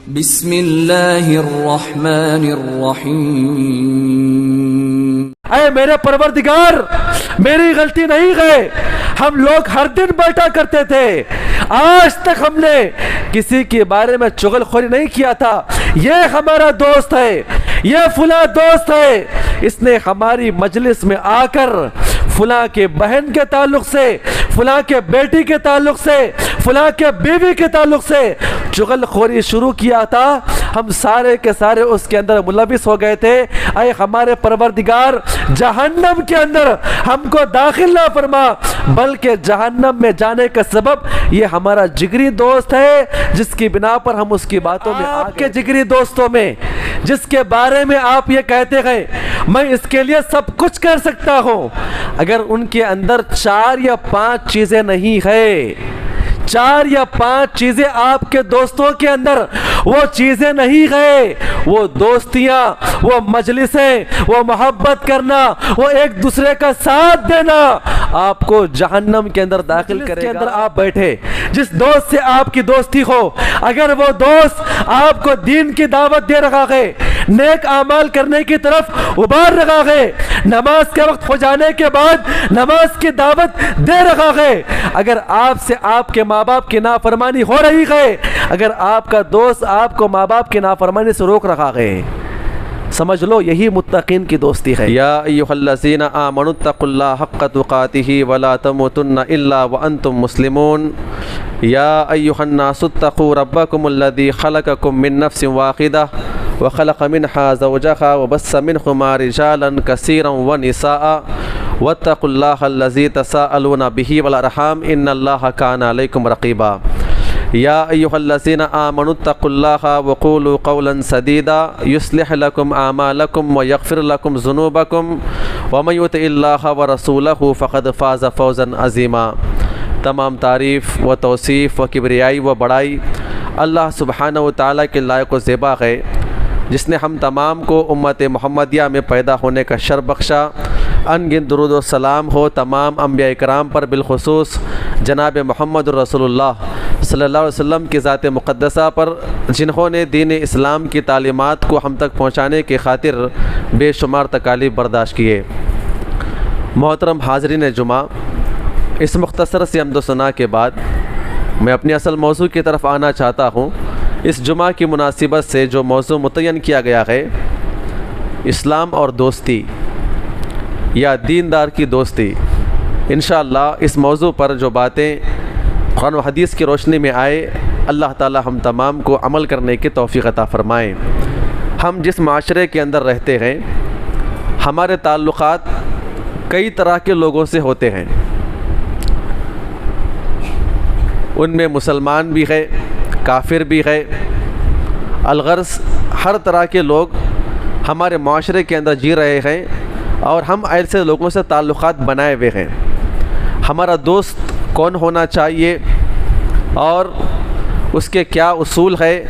بسم اللہ الرحمن الرحیم۔ اے میرے پروردگار، میری غلطی نہیں ہے، ہم لوگ ہر دن بیٹھا کرتے تھے، آج تک ہم نے کسی کے بارے میں چغل خوری نہیں کیا تھا۔ یہ ہمارا دوست ہے، یہ فلاں دوست ہے، اس نے ہماری مجلس میں آ کر فلاں کے بہن کے تعلق سے، فلاں کے بیٹی کے تعلق سے، فلاں کے بیوی کے تعلق سے چغل خوری شروع کیا تھا۔ ہم سارے کے سارے اس کے اندر ملوث ہو گئے تھے۔ اے ہمارے پروردگار، جہنم کے اندر ہم کو داخل نہ فرما، بلکہ جہنم میں جانے کا سبب یہ ہمارا جگری دوست ہے، جس کی بنا پر ہم اس کی باتوں میں آپ کے جگری دوستوں میں جس کے بارے میں آپ یہ کہتے ہیں میں اس کے لیے سب کچھ کر سکتا ہوں، اگر ان کے اندر 4 یا 5 چیزیں نہیں ہے، 4 یا 5 چیزیں آپ کے دوستوں کے اندر وہ چیزیں نہیں ہے، وہ دوستیاں، وہ مجلسیں، وہ محبت کرنا، وہ ایک دوسرے کا ساتھ دینا آپ کو جہنم کے اندر داخل کرے گا۔ کے اندر آپ بیٹھے جس دوست سے آپ کی دوستی ہو، اگر وہ دوست آپ کو دین کی دعوت دے رہا ہے، نیک اعمال کرنے کی طرف ابھار رہا ہے، نماز کے وقت ہو جانے کے بعد نماز کی دعوت دے رہا ہے، اگر آپ سے آپ کے ماں باپ کی نافرمانی ہو رہی ہے، اگر آپ کا دوست آپ کو ماں باپ کی نافرمانی سے روک رہا ہے، سمجھ لو یہی متقین کی دوستی ہے۔ یا ایھا الذین آمنوا اتقوا اللہ حق تقاتہ ولا تموتن الا وانتم مسلمون۔ یا ایھا الناس اتقوا ربکم الذی خلقکم من نفس واحدہ وخلق منها زوجها وبث منهما رجالا كثيرا ونساء واتقوا الله الذي تساءلون به والارحام ان الله كان عليكم رقيبا۔ یا ایھا الذین آمنوا اتقوا اللہ وقولوا قولا سدیدا یصلح لکم اعمالکم ویغفر لکم ذنوبکم ومن یطع اللہ ورسولہ فقد فاز فوزا عظیما۔ تمام تعریف و توصیف و کبریائی و بڑائی اللہ سبحانہ و تعالیٰ کے لائق و زیبا ہے، جس نے ہم تمام کو امت محمدیہ میں پیدا ہونے کا شرف بخشا۔ ان گن درود و سلام ہو تمام انبیاء کرام پر، بالخصوص جناب محمد رسول اللہ صلی اللہ علیہ وسلم کی ذات مقدسہ پر، جنہوں نے دین اسلام کی تعلیمات کو ہم تک پہنچانے کی خاطر بے شمار تکالیف برداشت کیے۔ محترم حاضرین جمعہ، اس مختصر سی حمد و ثنا کے بعد میں اپنی اصل موضوع کی طرف آنا چاہتا ہوں۔ اس جمعہ کی مناسبت سے جو موضوع متعین کیا گیا ہے، اسلام اور دوستی یا دیندار کی دوستی، انشاءاللہ اس موضوع پر جو باتیں قرآن و حدیث کی روشنی میں آئے، اللہ تعالی ہم تمام کو عمل کرنے کی توفیق عطا فرمائیں۔ ہم جس معاشرے کے اندر رہتے ہیں، ہمارے تعلقات کئی طرح کے لوگوں سے ہوتے ہیں، ان میں مسلمان بھی ہے، کافر بھی ہے، الغرض ہر طرح کے لوگ ہمارے معاشرے کے اندر جی رہے ہیں، اور ہم ایسے لوگوں سے تعلقات بنائے ہوئے ہیں۔ ہمارا دوست کون ہونا چاہیے اور اس کے کیا اصول ہے،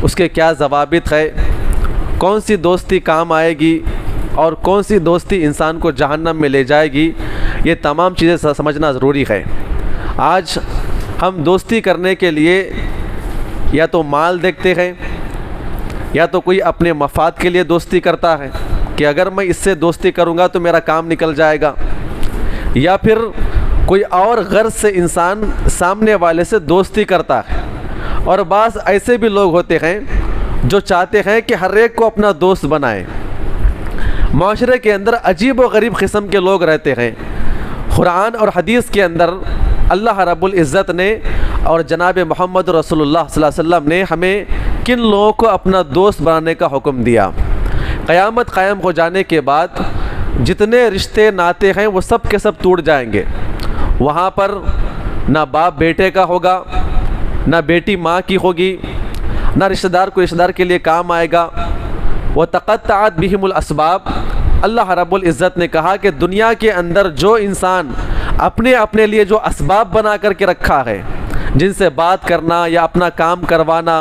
اس کے کیا ضوابط ہے، کون سی دوستی کام آئے گی اور کون سی دوستی انسان کو جہنم میں لے جائے گی، یہ تمام چیزیں سمجھنا ضروری ہے۔ آج ہم دوستی کرنے کے لیے یا تو مال دیکھتے ہیں، یا تو کوئی اپنے مفاد کے لیے دوستی کرتا ہے کہ اگر میں اس سے دوستی کروں گا تو میرا کام نکل جائے گا، یا پھر کوئی اور غرض سے انسان سامنے والے سے دوستی کرتا ہے۔ اور بعض ایسے بھی لوگ ہوتے ہیں جو چاہتے ہیں کہ ہر ایک کو اپنا دوست بنائیں۔ معاشرے کے اندر عجیب و غریب قسم کے لوگ رہتے ہیں۔ قرآن اور حدیث کے اندر اللہ رب العزت نے اور جناب محمد رسول اللہ صلی اللہ علیہ وسلم نے ہمیں کن لوگوں کو اپنا دوست بنانے کا حکم دیا۔ قیامت قائم ہو جانے کے بعد جتنے رشتے ناتے ہیں وہ سب کے سب ٹوٹ جائیں گے۔ وہاں پر نہ باپ بیٹے کا ہوگا، نہ بیٹی ماں کی ہوگی، نہ رشتہ دار کو رشتہ دار کے لیے کام آئے گا۔ وَتَقَطَّعَتْ بِهِمُ الْأَسْبَابُ، اللہ رب العزت نے کہا کہ دنیا کے اندر جو انسان اپنے لیے جو اسباب بنا کر کے رکھا ہے، جن سے بات کرنا یا اپنا کام کروانا،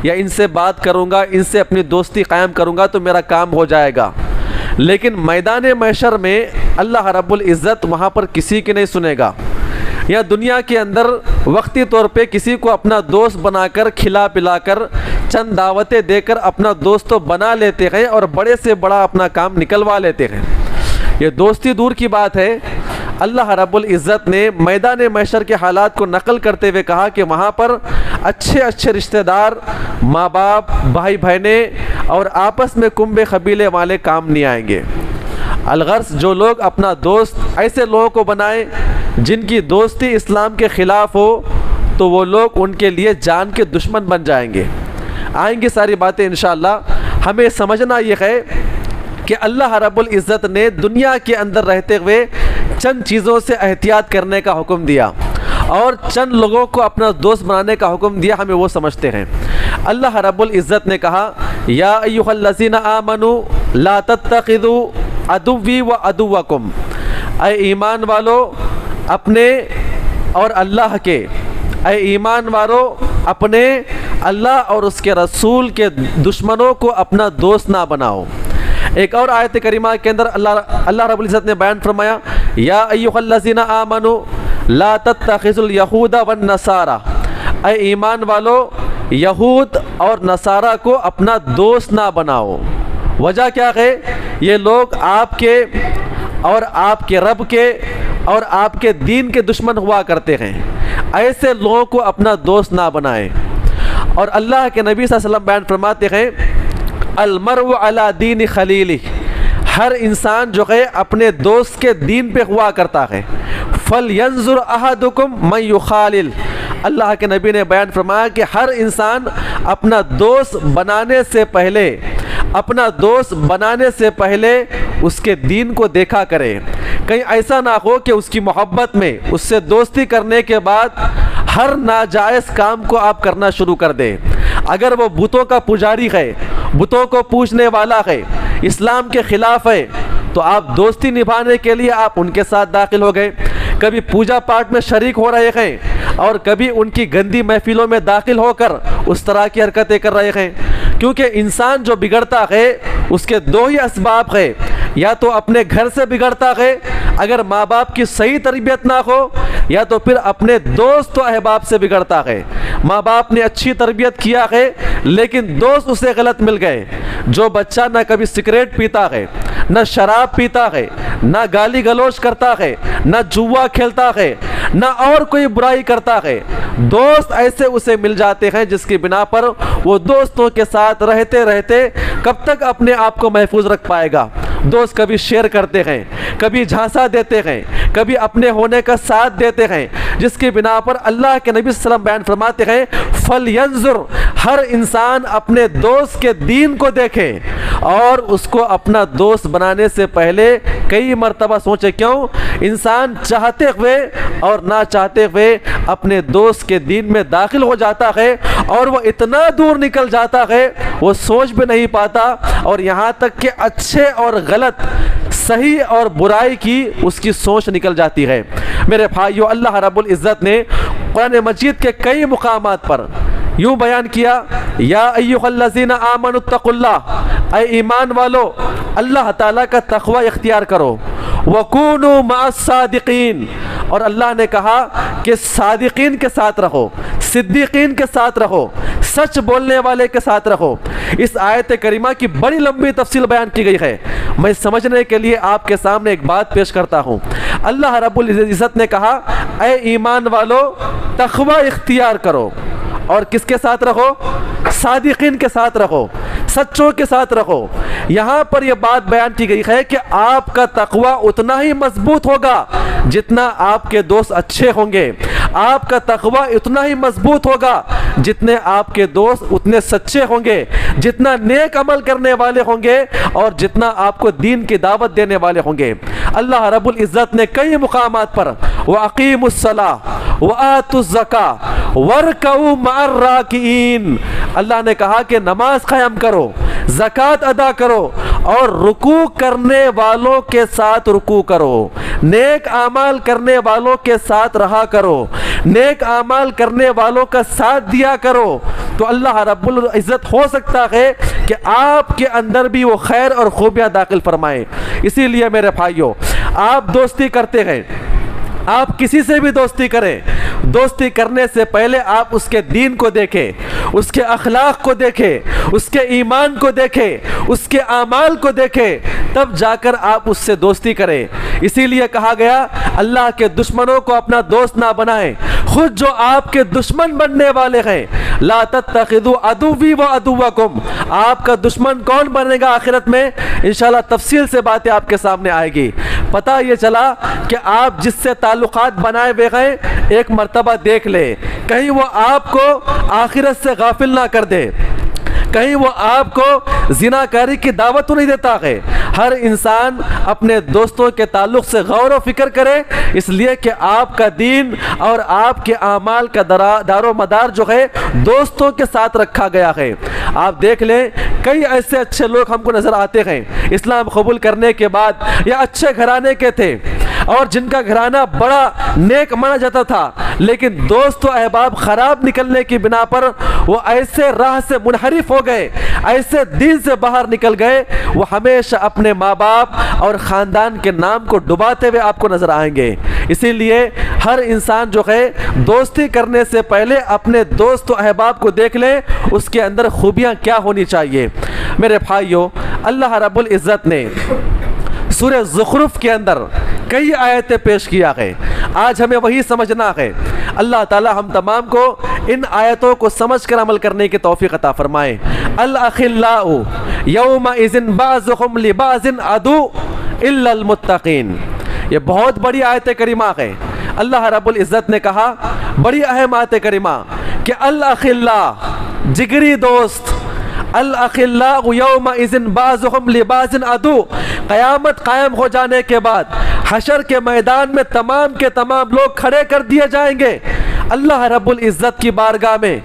یا ان سے بات کروں گا، ان سے اپنی دوستی قائم کروں گا تو میرا کام ہو جائے گا، لیکن میدان محشر میں اللہ رب العزت وہاں پر کسی کی نہیں سنے گا۔ یا دنیا کے اندر وقتی طور پہ کسی کو اپنا دوست بنا کر کھلا پلا کر چند دعوتیں دے کر اپنا دوست تو بنا لیتے ہیں اور بڑے سے بڑا اپنا کام نکلوا لیتے ہیں. یہ دوستی دور کی بات ہے. اللہ رب العزت نے میدان محشر کے حالات کو نقل کرتے ہوئے کہا کہ وہاں پر اچھے اچھے رشتہ دار، ماں باپ، بھائی بہنیں اور آپس میں کنبے قبیلے والے کام نہیں آئیں گے. الغرض جو لوگ اپنا دوست ایسے لوگوں کو بنائیں جن کی دوستی اسلام کے خلاف ہو تو وہ لوگ ان کے لیے جان کے دشمن بن جائیں گے. آئیں گی ساری باتیں انشاءاللہ. ہمیں سمجھنا یہ ہے کہ اللہ رب العزت نے دنیا کے اندر رہتے ہوئے چند چیزوں سے احتیاط کرنے کا حکم دیا اور چند لوگوں کو اپنا دوست بنانے کا حکم دیا. ہمیں وہ سمجھتے ہیں. اللہ رب العزت نے کہا یا ایھا الذین آمنوا لا تتخذوا عدوی و عدوکم، اے ایمان والو اپنے اور اللہ کے، اے ایمان والو اپنے اللہ اور اس کے رسول کے دشمنوں کو اپنا دوست نہ بناؤ. ایک اور آیت کریمہ کے اندر اللہ رب العزت نے بیان فرمایا یا ایھا الذین آمنوا لا تتخذوا الیہود والنصارى، اے ایمان والو یہود اور نصارہ کو اپنا دوست نہ بناؤ. وجہ کیا ہے؟ یہ لوگ آپ کے اور آپ کے رب کے اور آپ کے دین کے دشمن ہوا کرتے ہیں. ایسے لوگوں کو اپنا دوست نہ بنائیں. اور اللہ کے نبی صلی اللہ علیہ وسلم بیان فرماتے ہیں المرء علی دین خلیلہ، ہر انسان جو ہے اپنے دوست کے دین پہ ہوا کرتا ہے. فَلْيَنْظُرْ أَحَدُكُمْ مَنْ يُخَالِلْ، اللہ کے نبی نے بیان فرمایا کہ ہر انسان اپنا دوست بنانے سے پہلے اس کے دین کو دیکھا کرے. کہیں ایسا نہ ہو کہ اس کی محبت میں اس سے دوستی کرنے کے بعد ہر ناجائز کام کو آپ کرنا شروع کر دیں. اگر وہ بتوں کا پجاری ہے، بتوں کو پوجنے والا ہے، اسلام کے خلاف ہے، تو آپ دوستی نبھانے کے لیے آپ ان کے ساتھ داخل ہو گئے. کبھی پوجا پاٹ میں شریک ہو رہے ہیں اور کبھی ان کی گندی محفلوں میں داخل ہو کر اس طرح کی حرکتیں کر رہے ہیں. کیونکہ انسان جو بگڑتا ہے اس کے دو ہی اسباب ہے، یا تو اپنے گھر سے بگڑتا ہے اگر ماں باپ کی صحیح تربیت نہ ہو، یا تو پھر اپنے دوست و احباب سے بگڑتا ہے. ماں باپ نے اچھی تربیت کیا ہے لیکن دوست اسے غلط مل گئے. جو بچہ نہ کبھی سگریٹ پیتا ہے، نہ شراب پیتا ہے، نہ گالی گلوچ کرتا ہے، نہ جوا کھیلتا ہے، نہ اور کوئی برائی کرتا ہے، دوست ایسے اسے مل جاتے ہیں جس کی بنا پر وہ دوستوں کے ساتھ رہتے رہتے کب تک اپنے آپ کو محفوظ رکھ پائے گا. دوست کبھی شیئر کرتے ہیں، کبھی جھانسا دیتے ہیں، کبھی اپنے ہونے کا ساتھ دیتے ہیں، جس کی بنا پر اللہ کے نبی صلی اللہ علیہ وسلم بیان فرماتے ہیں فَلْيَنْظُرْ، ہر انسان اپنے دوست کے دین کو دیکھے اور اس کو اپنا دوست بنانے سے پہلے کئی مرتبہ سوچے. کیوں؟ انسان چاہتے ہوئے اور نہ چاہتے ہوئے اپنے دوست کے دین میں داخل ہو جاتا ہے اور وہ اتنا دور نکل جاتا ہے وہ سوچ بھی نہیں پاتا، اور یہاں تک کہ اچھے اور غلط، صحیح اور برائی کی اس کی سوچ نکل جاتی ہے. میرے بھائیو، اللہ رب العزت نے قرآن مجید کے کئی مقامات پر یوں بیان کیا یا ایھا الذین آمنوا اتقوا اللہ، اے ایمان والو اللہ تعالیٰ کا تقوی اختیار کرو. وَكُونُوا مَعَ الصَّادِقِينَ، اور اللہ نے کہا کہ صادقین کے ساتھ رہو، صدیقین کے ساتھ رہو، سچ بولنے والے کے ساتھ رہو. اس آیت کریمہ کی بڑی لمبی تفصیل بیان کی گئی ہے. میں سمجھنے کے لیے آپ کے سامنے ایک بات پیش کرتا ہوں. اللہ رب العزت نے کہا اے ایمان والو تقوی اختیار کرو، اور کس کے ساتھ رہو؟ صادقین کے ساتھ رہو، سچوں کے ساتھ رہو. یہاں پر یہ بات بیان کی گئی ہے کہ آپ کا تقوی اتنا ہی مضبوط ہوگا جتنا آپ کے دوست اچھے ہوں گے. آپ کا تقوی اتنا ہی مضبوط ہوگا جتنے آپ کے دوست اتنے سچے ہوں گے، جتنا نیک عمل کرنے والے ہوں گے اور جتنا آپ کو دین کی دعوت دینے والے ہوں گے. اللہ رب العزت نے کئی مقامات پر وَأَقِيمُوا الصَّلَاةَ وَآتُوا الزَّكَاةَ وَارْكَعُوا مَعَ الرَّاكِعِينَ، اللہ نے کہا کہ نماز قائم کرو، زکوٰۃ ادا کرو اور رکوع کرنے والوں کے ساتھ رکوع کرو، نیک اعمال کرنے والوں کے ساتھ رہا کرو، نیک اعمال کرنے والوں کا ساتھ دیا کرو. تو اللہ رب العزت ہو سکتا ہے کہ آپ کے اندر بھی وہ خیر اور خوبیاں داخل فرمائیں. اسی لیے میرے بھائیوں، آپ دوستی کرتے ہیں، آپ کسی سے بھی دوستی کریں، دوستی کرنے سے پہلے آپ اس کے دین کو دیکھیں، اس کے اخلاق کو دیکھیں، اس کے ایمان کو دیکھیں، اس کے اعمال کو دیکھیں، تب جا کر آپ اس سے دوستی کریں۔ اسی لیے کہا گیا اللہ کے دشمنوں کو اپنا دوست نہ بنائیں، خود جو آپ کے دشمن بننے والے ہیں۔ لا تتخذوا عدوی و عدوکم، آپ کا دشمن کون بنے گا آخرت میں؟ انشاءاللہ تفصیل سے باتیں آپ کے سامنے آئے گی۔ پتہ یہ چلا کہ آپ جس سے تعلقات بنائے ہوئے ہیں ایک مرتبہ دیکھ لیں، کہیں وہ آپ کو آخرت سے غافل نہ کر دے، کہیں وہ آپ کو زناکاری کی دعوت تو نہیں دیتا ہے۔ ہر انسان اپنے دوستوں کے تعلق سے غور و فکر کرے، اس لیے کہ آپ کا دین اور آپ کے اعمال کا دار و مدار جو ہے دوستوں کے ساتھ رکھا گیا ہے۔ آپ دیکھ لیں کئی ایسے اچھے لوگ ہم کو نظر آتے ہیں اسلام قبول کرنے کے بعد، یا اچھے گھرانے کے تھے اور جن کا گھرانہ بڑا نیک مانا جاتا تھا، لیکن دوست و احباب خراب نکلنے کی بنا پر وہ ایسے راہ سے منحرف ہو گئے، ایسے دین سے باہر نکل گئے، وہ ہمیشہ اپنے ماں باپ اور خاندان کے نام کو ڈباتے ہوئے آپ کو نظر آئیں گے۔ اسی لیے ہر انسان جو ہے دوستی کرنے سے پہلے اپنے دوست و احباب کو دیکھ لیں، اس کے اندر خوبیاں کیا ہونی چاہیے۔ میرے بھائیوں، اللہ رب العزت نے سورہ زخرف کے اندر کئی آیتیں پیش کیا ہے، آج ہمیں وہی سمجھنا ہے۔ اللہ تعالی ہم تمام کو ان آیتوں کو سمجھ کر عمل کرنے کی توفیق عطا فرمائے۔ الاخلاء یومئذ بعضهم لبعض عدو الا المتقین، یہ بہت بڑی آیت کریمہ ہے۔ اللہ رب العزت نے کہا، بڑی اہم آیت کریمہ، کہ الاخلاء جگری دوست، الاخلاء یومئذ بعضهم لبعض عدو، قیامت قائم ہو جانے کے بعد حشر کے میدان میں تمام کے تمام لوگ کھڑے کر دیے جائیں گے اللہ رب العزت کی بارگاہ میں۔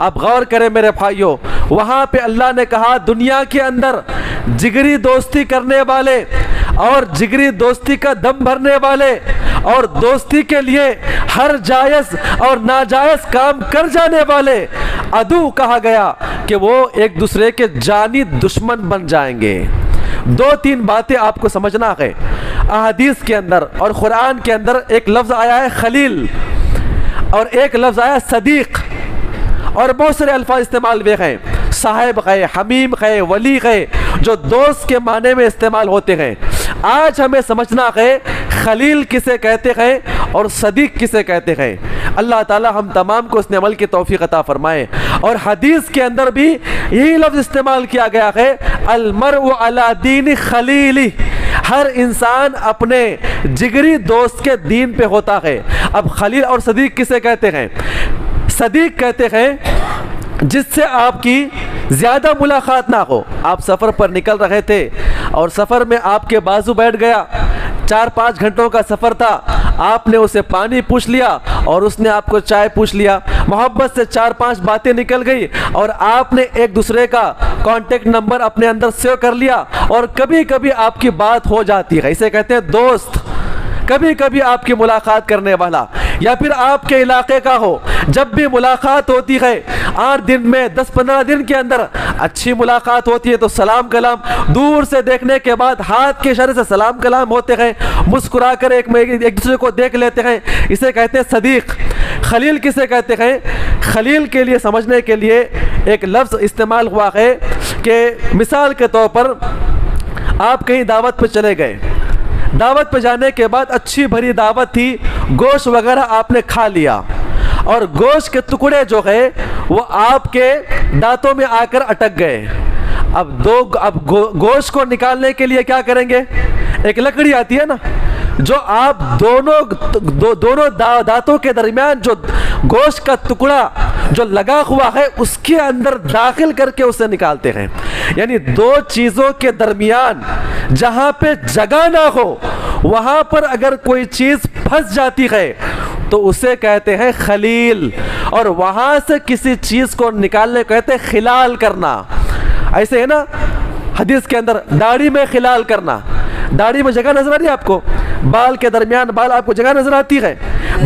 اب غور کریں میرے بھائیوں، وہاں پہ اللہ نے کہا دنیا کے اندر جگری دوستی کرنے والے اور جگری دوستی کا دم بھرنے والے اور دوستی کے لیے ہر جائز اور ناجائز کام کر جانے والے عدو کہا گیا کہ وہ ایک دوسرے کے جانی دشمن بن جائیں گے۔ دو تین باتیں آپ کو سمجھنا ہے۔ احادیث کے اندر اور قرآن کے اندر ایک لفظ آیا ہے خلیل، اور ایک لفظ آیا صدیق، اور بہت سارے الفاظ استعمال ہوئے ہیں، صاحب ہے، حمیم ہے، ولی ہے، جو دوست کے معنی میں استعمال ہوتے ہیں۔ آج ہمیں سمجھنا ہے خلیل کسے کہتے ہیں اور صدیق کسے کہتے ہیں۔ اللہ تعالی ہم تمام کو اس نے عمل کی توفیق عطا فرمائے۔ اور حدیث کے اندر بھی یہی لفظ استعمال کیا گیا ہے، المرء علی دین خلیلہ، ہر انسان اپنے جگری دوست کے دین پہ ہوتا ہے۔ اب خلیل اور صدیق کسے کہتے ہیں؟ صدیق کہتے ہیں جس سے آپ کی زیادہ ملاقات نہ ہو، آپ سفر پر نکل رہے تھے اور سفر میں آپ کے بازو بیٹھ گیا، 4-5 گھنٹوں کا سفر تھا، آپ نے اسے پانی پوچھ لیا اور اس نے آپ کو چائے پوچھ لیا، محبت سے 4-5 باتیں نکل گئی اور آپ نے ایک دوسرے کا کانٹیکٹ نمبر اپنے اندر سیو کر لیا، اور کبھی کبھی آپ کی بات ہو جاتی ہے، اسے کہتے ہیں دوست۔ کبھی کبھی آپ کی ملاقات کرنے والا، یا پھر آپ کے علاقے کا ہو، جب بھی ملاقات ہوتی ہے 8 دن میں 10-15 دن کے اندر اچھی ملاقات ہوتی ہے تو سلام کلام، دور سے دیکھنے کے بعد ہاتھ کے اشارے سے سلام کلام ہوتے ہیں، مسکرا کر ایک دوسرے کو دیکھ لیتے ہیں، اسے کہتے ہیں صدیق۔ خلیل کسے کہتے ہیں؟ خلیل کے لیے سمجھنے کے لیے ایک لفظ استعمال ہوا ہے کہ مثال کے طور پر آپ کہیں دعوت پہ چلے گئے، دعوت پہ جانے کے بعد اچھی بھری دعوت تھی، گوشت وغیرہ آپ نے کھا لیا، اور گوشت کے ٹکڑے جو ہے وہ آپ کے دانتوں میں آ کر اٹک گئے۔ اب گوشت کو نکالنے کے لیے کیا کریں گے؟ ایک لکڑی آتی ہے نا، جو آپ دونوں دانتوں کے درمیان جو گوشت کا ٹکڑا جو لگا ہوا ہے اس کے اندر داخل کر کے اسے نکالتے ہیں۔ یعنی دو چیزوں کے درمیان جہاں پہ جگہ نہ ہو وہاں پر اگر کوئی چیز پھنس جاتی ہے تو اسے کہتے ہیں خلیل، اور وہاں سے کسی چیز کو نکالنے کو کہتے ہیں خلال کرنا۔ ایسے ہے نا حدیث کے اندر داڑھی میں خلال کرنا، داڑھی میں جگہ نظر آ رہی ہے آپ کو، بال کے درمیان بال آپ کو جگہ نظر آتی ہے،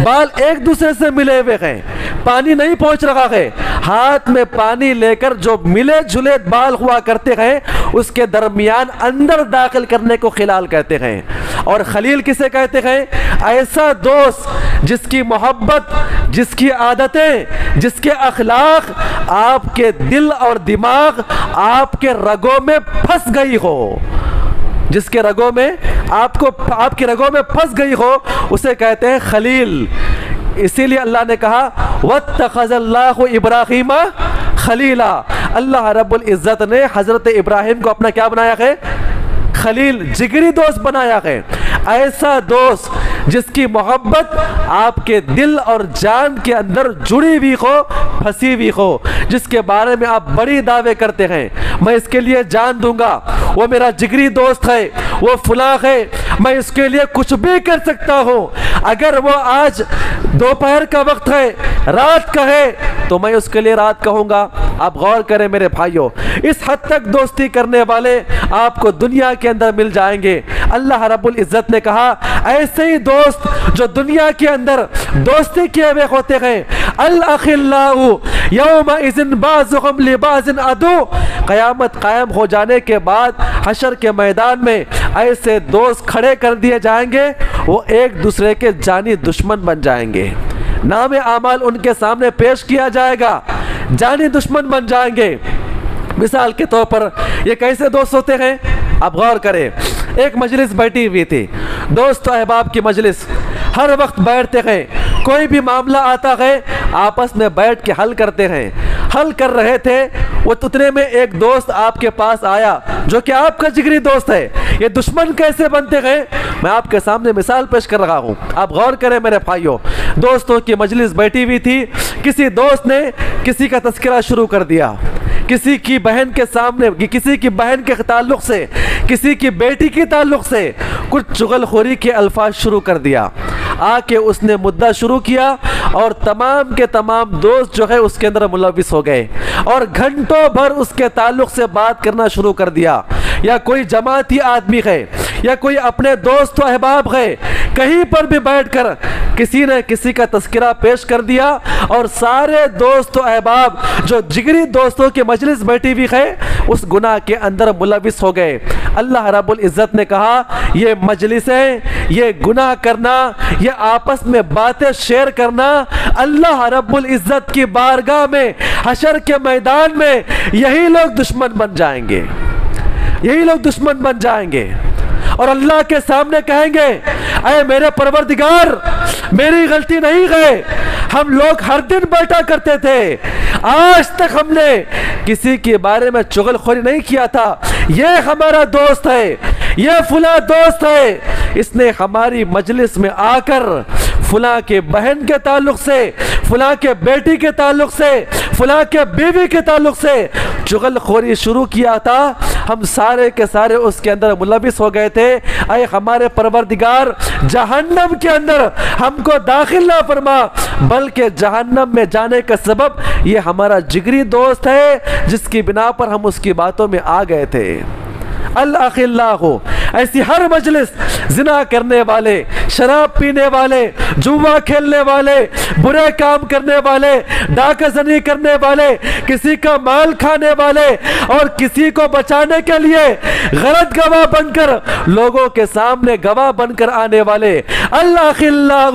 بال ایک دوسرے سے ملے ہوئے ہیں، پانی نہیں پہنچ رہا ہے، ہاتھ میں پانی لے کر جو ملے جلے بال ہوا کرتے ہیں اس کے درمیان اندر داخل کرنے کو خلال کہتے ہیں۔ اور خلیل کسے کہتے ہیں؟ ایسا دوست جس کی محبت، جس کی عادتیں، جس کے اخلاق آپ کے دل اور دماغ آپ کے رگوں میں پھنس گئی ہو، جس کے رگوں میں آپ کی رگوں میں پھنس گئی ہو، اسے کہتے ہیں خلیل۔ اسی لیے اللہ نے کہا وَاتَّخَذَ اللَّهُ إِبْرَاهِيمَ خَلِيلًا، اللہ رب العزت نے حضرت ابراہیم کو اپنا کیا بنایا ہے؟ خلیل، جگری دوست بنایا ہے۔ ایسا دوست جس کی محبت آپ کے دل اور جان کے اندر جڑی ہوئی ہو، پھنسی ہوئی ہو، جس کے بارے میں آپ بڑی دعوے کرتے ہیں، میں اس کے لیے جان دوں گا، وہ میرا جگری دوست ہے، وہ فلاں ہے، میں اس کے لیے کچھ بھی کر سکتا ہوں، اگر وہ آج دوپہر کا وقت ہے، رات کا ہے، تو میں اس کے لیے رات کہوں گا۔ آپ غور کریں میرے بھائیوں، اس حد تک دوستی کرنے والے آپ کو دنیا کے اندر مل جائیں گے۔ اللہ رب العزت نے کہا ایسے ہی دوست جو دنیا کے اندر دوستی کیے ہوئے ہوتے ہیں، الاخلاء یومئذ بعضهم لبعض عدو، قیامت قائم ہو جانے کے بعد حشر کے میدان میں ایسے دوست کھڑے کر دیے جائیں گے، وہ ایک دوسرے کے جانی دشمن بن جائیں گے۔ نام اعمال ان کے سامنے پیش کیا جائے گا، جانی دشمن بن جائیں گے۔ مثال کے طور پر یہ کیسے دوست ہوتے ہیں؟ اب غور کریں، ایک مجلس بیٹھی ہوئی تھی، دوست و احباب کی مجلس، ہر وقت بیٹھتے ہیں، کوئی بھی معاملہ آتا ہے آپس میں بیٹھ کے حل کرتے ہیں۔ حل کر رہے تھے، وہ اتنے میں ایک دوست آپ کے پاس آیا جو کہ آپ کا جگری دوست ہے۔ یہ دشمن کیسے بنتے ہیں؟ میں آپ کے سامنے مثال پیش کر رہا ہوں، آپ غور کریں میرے بھائیوں۔ دوستوں کی مجلس بیٹھی ہوئی تھی، کسی دوست نے کسی کا تذکرہ شروع کر دیا، کسی کی بہن کے سامنے، کسی کی بہن کے تعلق سے، کسی کی بیٹی کے تعلق سے کچھ چغل خوری کے الفاظ شروع کر دیا۔ آ کے اس نے مدعا شروع کیا اور تمام کے تمام دوست جو ہے اس کے اندر ملوث ہو گئے اور گھنٹوں بھر اس کے تعلق سے بات کرنا شروع کر دیا۔ یا کوئی جماعتی آدمی ہے یا کوئی اپنے دوست و احباب ہے، کہیں پر بھی بیٹھ کر کسی نے کسی کا تذکرہ پیش کر دیا اور سارے دوست و احباب جو جگری دوستوں کی مجلس بیٹھی ہوئی ہے اس گناہ کے اندر ملوث ہو گئے۔ اللہ رب العزت نے کہا یہ مجلسیں، یہ گناہ کرنا، یہ آپس میں باتیں شیئر کرنا، اللہ رب العزت کی بارگاہ میں حشر کے میدان میں یہی لوگ دشمن بن جائیں گے، یہی لوگ دشمن بن جائیں گے اور اللہ کے سامنے کہیں گے اے میرے پروردگار، میری غلطی نہیں ہے، ہم لوگ ہر دن بیٹھا کرتے تھے، آج تک ہم نے کسی کے بارے میں چغل خوری نہیں کیا تھا، یہ ہمارا دوست ہے، یہ فلاں دوست ہے، اس نے ہماری مجلس میں آ کر فلاں کے بہن کے تعلق سے، فلاں کے بیٹی کے تعلق سے، فلاں کے بیوی کے تعلق سے چغل خوری شروع کیا تھا، ہم سارے کے سارے اس کے اندر ملوث ہو گئے تھے۔ اے ہمارے پروردگار، جہنم کے اندر ہم کو داخل نہ فرما، بلکہ جہنم میں جانے کا سبب یہ ہمارا جگری دوست ہے جس کی بنا پر ہم اس کی باتوں میں آ گئے تھے۔ الاخلاء، ایسی ہر مجلس زنا کرنے والے، شراب پینے والے، جوا کھیلنے والے، برے کام کرنے والے، ڈاکہ زنی کرنے والے، کسی کا مال کھانے والے اور کسی کو بچانے کے لیے غلط گواہ بن کر لوگوں کے سامنے گواہ بن کر آنے والے، الاخلاء،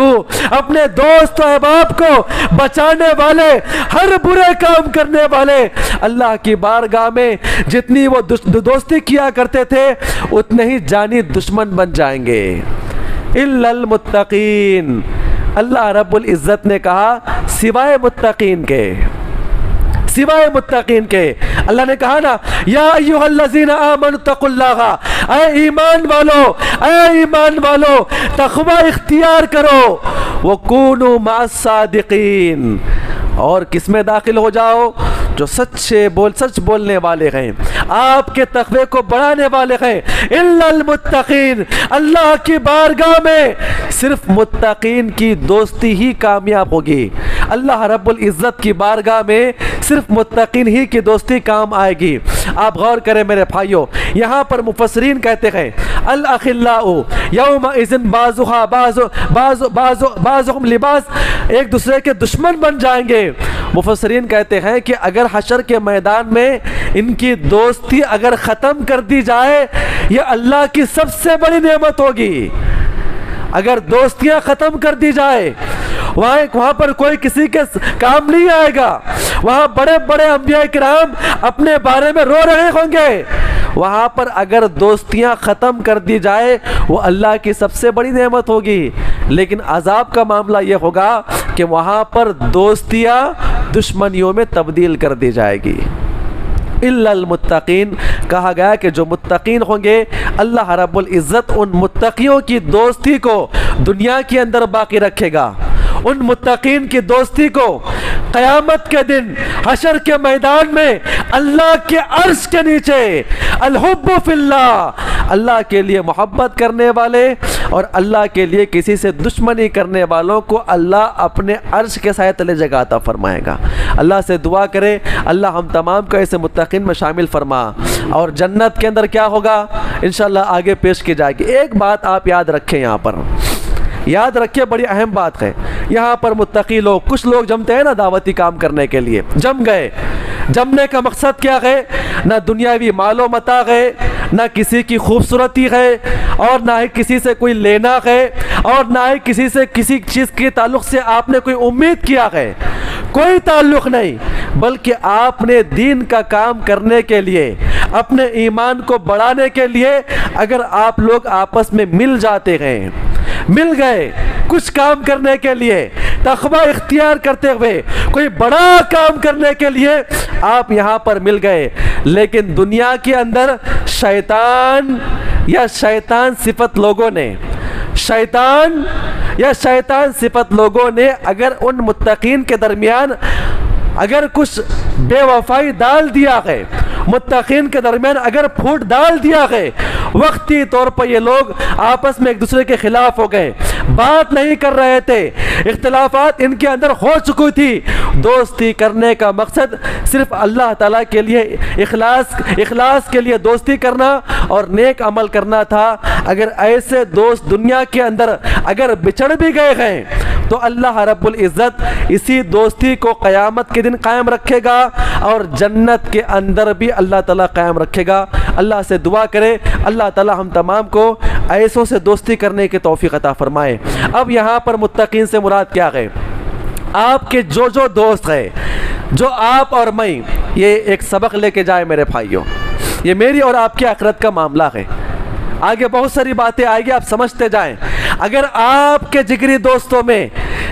اپنے دوست و احباب کو بچانے والے، ہر برے کام کرنے والے، اللہ کی بارگاہ میں جتنی وہ دوستی کیا کرتے تھے اتنے ہی جانی دشمن بن جائیں گے۔ الا المتقین، اللہ رب العزت نے کہا سوائے متقین کے، سوائے متقین کے۔ اللہ نے کہا نا یا ایھا الذین آمنوا اتقوا اللہ، اے ایمان والو، اے ایمان والو تقوی اختیار کرو، وکونوا مع الصادقین، اور کس میں داخل ہو جاؤ؟ جو سچ بولنے والے ہیں، آپ کے تقوی کو بڑھانے والے ہیں۔ الا المتقین، اللہ کی بارگاہ میں صرف متقین کی دوستی ہی کامیاب ہوگی، اللہ رب العزت کی بارگاہ میں صرف متقین ہی کی دوستی کام آئے گی۔ آپ غور کریں میرے بھائیوں، یہاں پر مفسرین کہتے ہیں الاخلاء یومئذ بعضهم لبعض، ایک دوسرے کے دشمن بن جائیں گے، مفسرین کہتے ہیں کہ اگر حشر کے میدان میں ان کی دوستی اگر ختم کر دی جائے یہ اللہ کی سب سے بڑی نعمت ہوگی. اگر دوستیاں ختم کر دی جائے وہاں پر کوئی کسی کے کام نہیں آئے گا. وہاں بڑے بڑے انبیاء کرام اپنے بارے میں رو رہے ہوں گے. وہاں پر اگر دوستیاں ختم کر دی جائے وہ اللہ کی سب سے بڑی نعمت ہوگی. لیکن عذاب کا معاملہ یہ ہوگا کہ وہاں پر دوستیاں دشمنیوں میں تبدیل کر دی جائے گی. الا المتقین کہا گیا کہ جو متقین ہوں گے اللہ رب العزت ان متقیوں کی دوستی کو دنیا کے اندر باقی رکھے گا. ان متقین کی دوستی کو قیامت کے دن حشر کے میدان میں اللہ کے عرش کے نیچے الحب فی اللہ, اللہ کے لیے محبت کرنے والے اور اللہ کے لیے کسی سے دشمنی کرنے والوں کو اللہ اپنے عرش کے سائے تلے جگہ عطا فرمائے گا. اللہ سے دعا کرے اللہ ہم تمام کو ایسے متقین میں شامل فرما. اور جنت کے اندر کیا ہوگا انشاءاللہ آگے پیش کی جائے گی. ایک بات آپ یاد رکھیں, یہاں پر یاد رکھیں, بڑی اہم بات ہے. یہاں پر متقی لوگ, کچھ لوگ جمتے ہیں نا دعوتی کام کرنے کے لیے, جم گئے. جمنے کا مقصد کیا ہے؟ نہ دنیاوی مال و متاع ہے, نہ کسی کی خوبصورتی ہے, اور نہ ہی کسی سے کوئی لینا ہے, اور نہ ہی کسی سے کسی چیز کے تعلق سے آپ نے کوئی امید کیا ہے. کوئی تعلق نہیں, بلکہ آپ نے دین کا کام کرنے کے لیے, اپنے ایمان کو بڑھانے کے لیے اگر آپ لوگ آپس میں مل جاتے ہیں, مل گئے کچھ کام کرنے کے لیے, تقوی اختیار کرتے ہوئے کوئی بڑا کام کرنے کے لیے آپ یہاں پر مل گئے. لیکن دنیا کے اندر شیطان یا شیطان صفت لوگوں نے, شیطان یا شیطان صفت لوگوں نے اگر ان متقین کے درمیان اگر کچھ بے وفائی ڈال دیا ہے, متقین کے درمیان اگر پھوٹ ڈال دیا ہے, وقتی طور پر یہ لوگ آپس میں ایک دوسرے کے خلاف ہو گئے, بات نہیں کر رہے تھے, اختلافات ان کے اندر ہو چکی تھی. دوستی کرنے کا مقصد صرف اللہ تعالیٰ کے لیے اخلاص کے لیے دوستی کرنا اور نیک عمل کرنا تھا. اگر ایسے دوست دنیا کے اندر اگر بچھڑ بھی گئے ہیں تو اللہ رب العزت اسی دوستی کو قیامت کے دن قائم رکھے گا اور جنت کے اندر بھی اللہ تعالیٰ قائم رکھے گا. اللہ سے دعا کرے اللہ تعالیٰ ہم تمام کو ایسوں سے دوستی کرنے کی توفیق عطا فرمائے. اب یہاں پر متقین سے مراد کیا ہے؟ آپ کے جو دوست ہیں, جو آپ اور میں, یہ ایک سبق لے کے جائے میرے بھائیوں. یہ میری اور آپ کی آخرت کا معاملہ ہے. آگے بہت ساری باتیں آئے گی, آپ سمجھتے جائیں. اگر آپ کے جگری دوستوں میں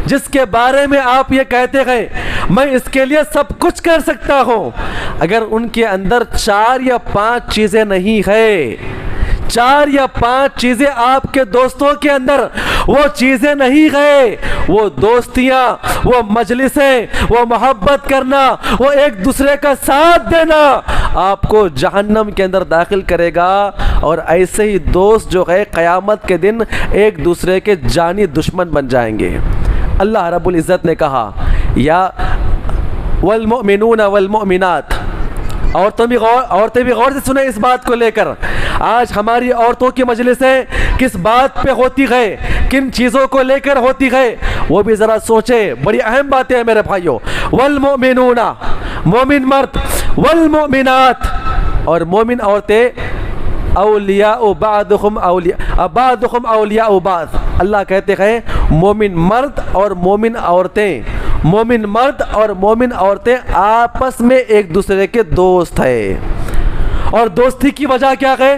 جس کے بارے میں آپ یہ کہتے ہیں میں اس کے لیے سب کچھ کر سکتا ہوں, اگر ان کے اندر 4 یا 5 چیزیں نہیں ہے, 4 یا 5 چیزیں آپ کے دوستوں کے اندر وہ چیزیں نہیں ہے, وہ دوستیاں, وہ مجلسیں, وہ محبت کرنا, وہ ایک دوسرے کا ساتھ دینا آپ کو جہنم کے اندر داخل کرے گا. اور ایسے ہی دوست جو ہے قیامت کے دن ایک دوسرے کے جانی دشمن بن جائیں گے. اللہ رب العزت نے کہا یا والمؤمنون والمؤمنات, عورتیں بھی غور سے سنیں اس بات کو لے کر. آج ہماری عورتوں کی مجلسیں کس بات پہ ہوتی ہے, کن چیزوں کو لے کر ہوتی ہے, وہ بھی ذرا سوچیں. بڑی اہم باتیں ہیں میرے بھائیوں. والمؤمنون, مومن مرد, والمؤمنات, اور مومن عورتیں, اولیاء بعضهم اولیاء بعض. اللہ کہتے ہیں مومن مرد اور مومن عورتیں, مومن مرد اور مومن عورتیں آپس میں ایک دوسرے کے دوست ہیں. اور دوستی کی وجہ کیا ہے؟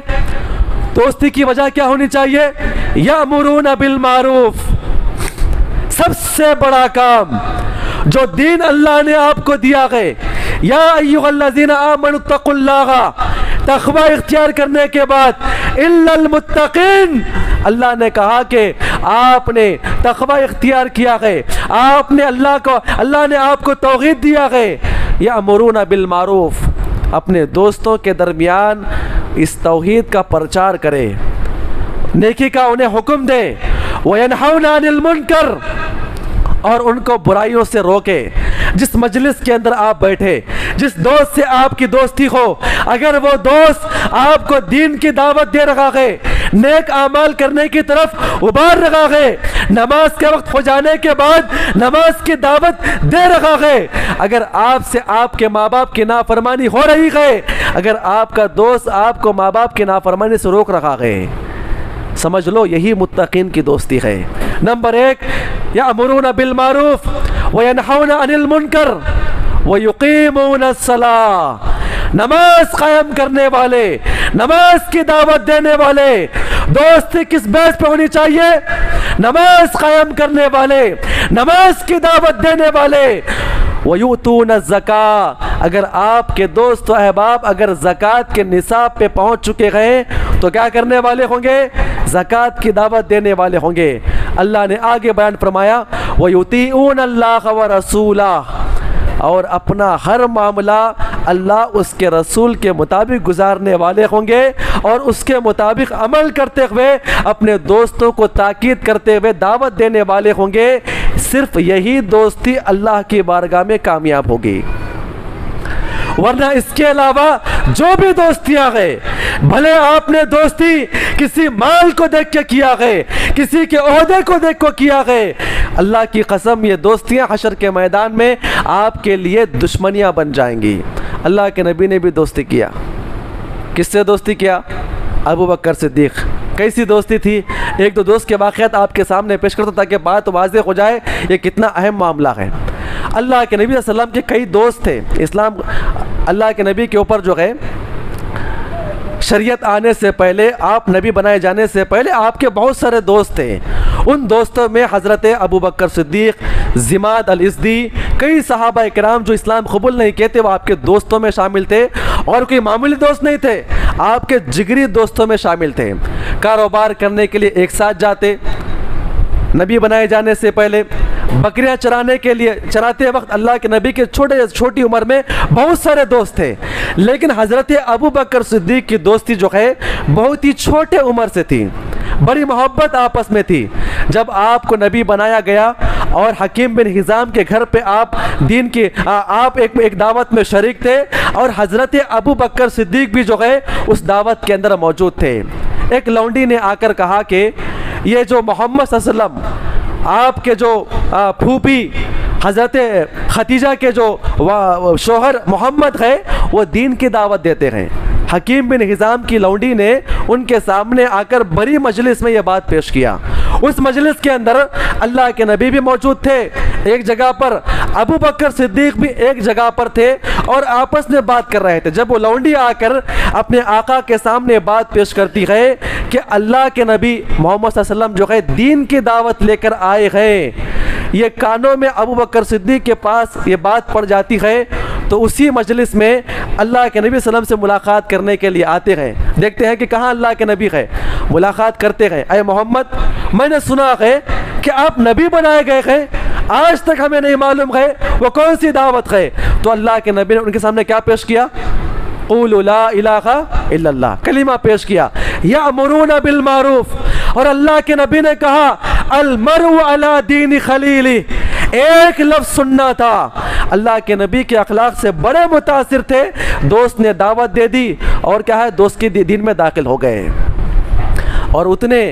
دوستی کی وجہ کیا ہونی چاہیے؟ یأمرون بالمعروف. سب سے بڑا کام جو دین اللہ نے آپ کو دیا ہے, یا ایھا الذین آمنوا اتقوا اللہ, تقوی اختیار کرنے کے بعد الا المتقین, اللہ نے کہا کہ آپ نے تقوی اختیار کیا ہے, اللہ نے آپ کو توحید دیا ہے. یأمرون بالمعروف, اپنے دوستوں کے درمیان اس توحید کا پرچار کرے, نیکی کا انہیں حکم دے. وینہون عن المنکر, اور ان کو برائیوں سے روکے. جس مجلس کے اندر آپ بیٹھے, جس دوست سے آپ کی دوستی ہو, اگر وہ دوست آپ کو دین کی دعوت دے رہا ہے, نیک اعمال کرنے کی طرف ابھار رہا ہے، نماز کے وقت ہو جانے کے بعد نماز کی دعوت دے رہا ہے۔ اگر آپ سے آپ کے ماں باپ کی نافرمانی ہو رہی ہے، اگر آپ کا دوست آپ کو ماں باپ کی نافرمانی سے روک رہا ہے، سمجھ لو یہی متقین کی دوستی ہے۔ نمبر 1، یأمرون بالمعروف وینہون عن المنکر ویقیمون الصلاۃ، نماز قائم کرنے والے، نماز کی دعوت دینے والے۔ دوستی کس بیس پہ ہونی چاہیے؟ نماز قائم کرنے والے، نماز کی دعوت دینے والے۔ وَيُؤْتُونَ الزَّكَاةَ، اگر آپ کے دوست و احباب اگر زکوٰۃ کے نصاب پہ پہنچ چکے ہیں تو کیا کرنے والے ہوں گے؟ زکوٰۃ کی دعوت دینے والے ہوں گے۔ اللہ نے آگے بیان فرمایا وَيُطِيعُونَ اللَّهَ وَرَسُولَهُ، اور اپنا ہر معاملہ اللہ اس کے رسول کے مطابق گزارنے والے ہوں گے، اور اس کے مطابق عمل کرتے ہوئے اپنے دوستوں کو تاکید کرتے ہوئے دعوت دینے والے ہوں گے۔ صرف یہی دوستی اللہ کی بارگاہ میں کامیاب ہوگی، ورنہ اس کے علاوہ جو بھی دوستیاں ہیں، بھلے آپ نے دوستی کسی مال کو دیکھ کے کیا ہے، کسی کے عہدے کو دیکھ کو کیا ہے، اللہ کی قسم یہ دوستیاں حشر کے میدان میں آپ کے لیے دشمنیاں بن جائیں گی۔ اللہ کے نبی نے بھی دوستی کیا، کس سے دوستی کیا؟ ابو بکر صدیق۔ کیسی دوستی تھی؟ ایک دو دوست کے واقعات آپ کے سامنے پیش کرتا تاکہ بات واضح ہو جائے یہ کتنا اہم معاملہ ہے۔ اللہ کے نبی صلی اللہ علیہ وسلم کے کئی دوست تھے۔ اسلام اللہ کے نبی کے اوپر جو ہے شریعت آنے سے پہلے، آپ نبی بنائے جانے سے پہلے آپ کے بہت سارے دوست تھے۔ ان دوستوں میں حضرت ابو بکر صدیق، ضماد الازدی، کئی صحابہ کرام جو اسلام قبول نہیں کہتے وہ آپ کے دوستوں میں شامل تھے، اور کوئی معمولی دوست نہیں تھے، آپ کے جگری دوستوں میں شامل تھے۔ کاروبار کرنے کے لیے ایک ساتھ جاتے، نبی بنائے جانے سے پہلے بکریاں چرانے کے لیے چراتے وقت اللہ کے نبی کے چھوٹی عمر میں بہت سارے دوست تھے، لیکن حضرت ابو بکر صدیق کی دوستی جو ہے بہت ہی چھوٹے عمر سے تھی، بڑی محبت آپس میں تھی۔ جب آپ کو نبی بنایا گیا اور حکیم بن حزام کے گھر پہ آپ ایک دعوت میں شریک تھے، اور حضرت ابو بکر صدیق بھی جو ہے اس دعوت کے اندر موجود تھے۔ ایک لونڈی نے آ کر کہا کہ یہ جو محمد صلی اللہ علیہ وسلم آپ کے جو پھوپھی حضرت ختیجہ کے جو شوہر محمد ہے وہ دین کی دعوت دیتے ہیں۔ حکیم بن حزام کی لونڈی نے ان کے سامنے آ کر بڑی مجلس میں یہ بات پیش کیا۔ اس مجلس کے اندر اللہ کے نبی بھی موجود تھے ایک جگہ پر، ابو بکر صدیق بھی ایک جگہ پر تھے، اور آپس میں بات کر رہے تھے۔ جب وہ لونڈی آ کر اپنے آقا کے سامنے بات پیش کرتی ہے کہ اللہ کے نبی محمد صلی اللہ علیہ وسلم جو ہے دین کی دعوت لے کر آئے ہیں، یہ کانوں میں ابو بکر صدیق کے پاس یہ بات پڑ جاتی ہے، تو اسی مجلس میں اللہ کے نبی صلی اللہ علیہ وسلم سے ملاقات کرنے کے لیے آتے ہیں۔ دیکھتے ہیں کہ کہاں اللہ کے نبی ہے، ملاقات کرتے ہیں۔ اے محمد، میں نے سنا ہے کہ آپ نبی بنائے گئے ہیں، آج تک ہمیں نہیں معلوم ہے وہ کون سی دعوت ہے۔ تو اللہ کے نبی نے ان کے سامنے کیا پیش کیا؟ قولوا لا الہ الا اللہ، کلمہ پیش کیا، یأمرون بالمعروف۔ اور اللہ کے نبی نے کہا المرء علی دین خلیلہ، ایک لفظ سننا تھا۔ اللہ کے نبی کے اخلاق سے بڑے متاثر تھے، دوست نے دعوت دے دی اور کیا ہے دوست کے دین میں داخل ہو گئے۔ اور اتنے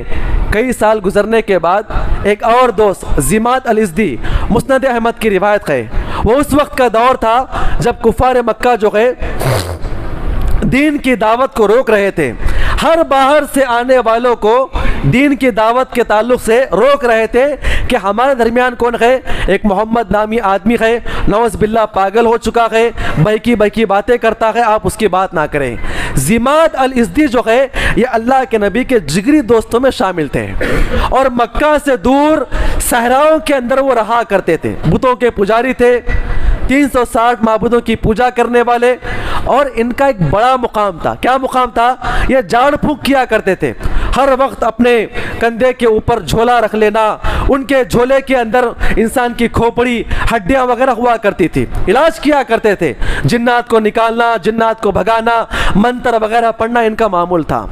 کئی سال گزرنے کے بعد ایک اور دوست ضماد الازدی، مسند احمد کی روایت ہے، وہ اس وقت کا دور تھا جب کفار مکہ جو ہے دین کی دعوت کو روک رہے تھے، ہر باہر سے آنے والوں کو دین کی دعوت کے تعلق سے روک رہے تھے کہ ہمارے درمیان کون ہے، ایک محمد نامی آدمی ہے، نعوذ باللہ پاگل ہو چکا ہے، بہکی باتیں کرتا ہے، آپ اس کی بات نہ کریں۔ ضماد الازدی جو ہے یہ اللہ کے نبی کے جگری دوستوں میں شامل تھے، اور مکہ سے دور صحراؤں کے اندر وہ رہا کرتے تھے، بتوں کے پجاری تھے، 360 معبودوں کی پوجا کرنے والے، اور ان کا ایک بڑا مقام تھا۔ کیا مقام تھا؟ یہ جھاڑ پھونک کیا کرتے تھے، ہر وقت اپنے کندھے کے اوپر جھولا رکھ لینا، ان کے جھولے کے اندر انسان کی کھوپڑی ہڈیاں وغیرہ ہوا کرتی تھی، علاج کیا کرتے تھے، جنات کو نکالنا، جنات کو بھگانا، منتر وغیرہ پڑھنا ان کا معمول تھا۔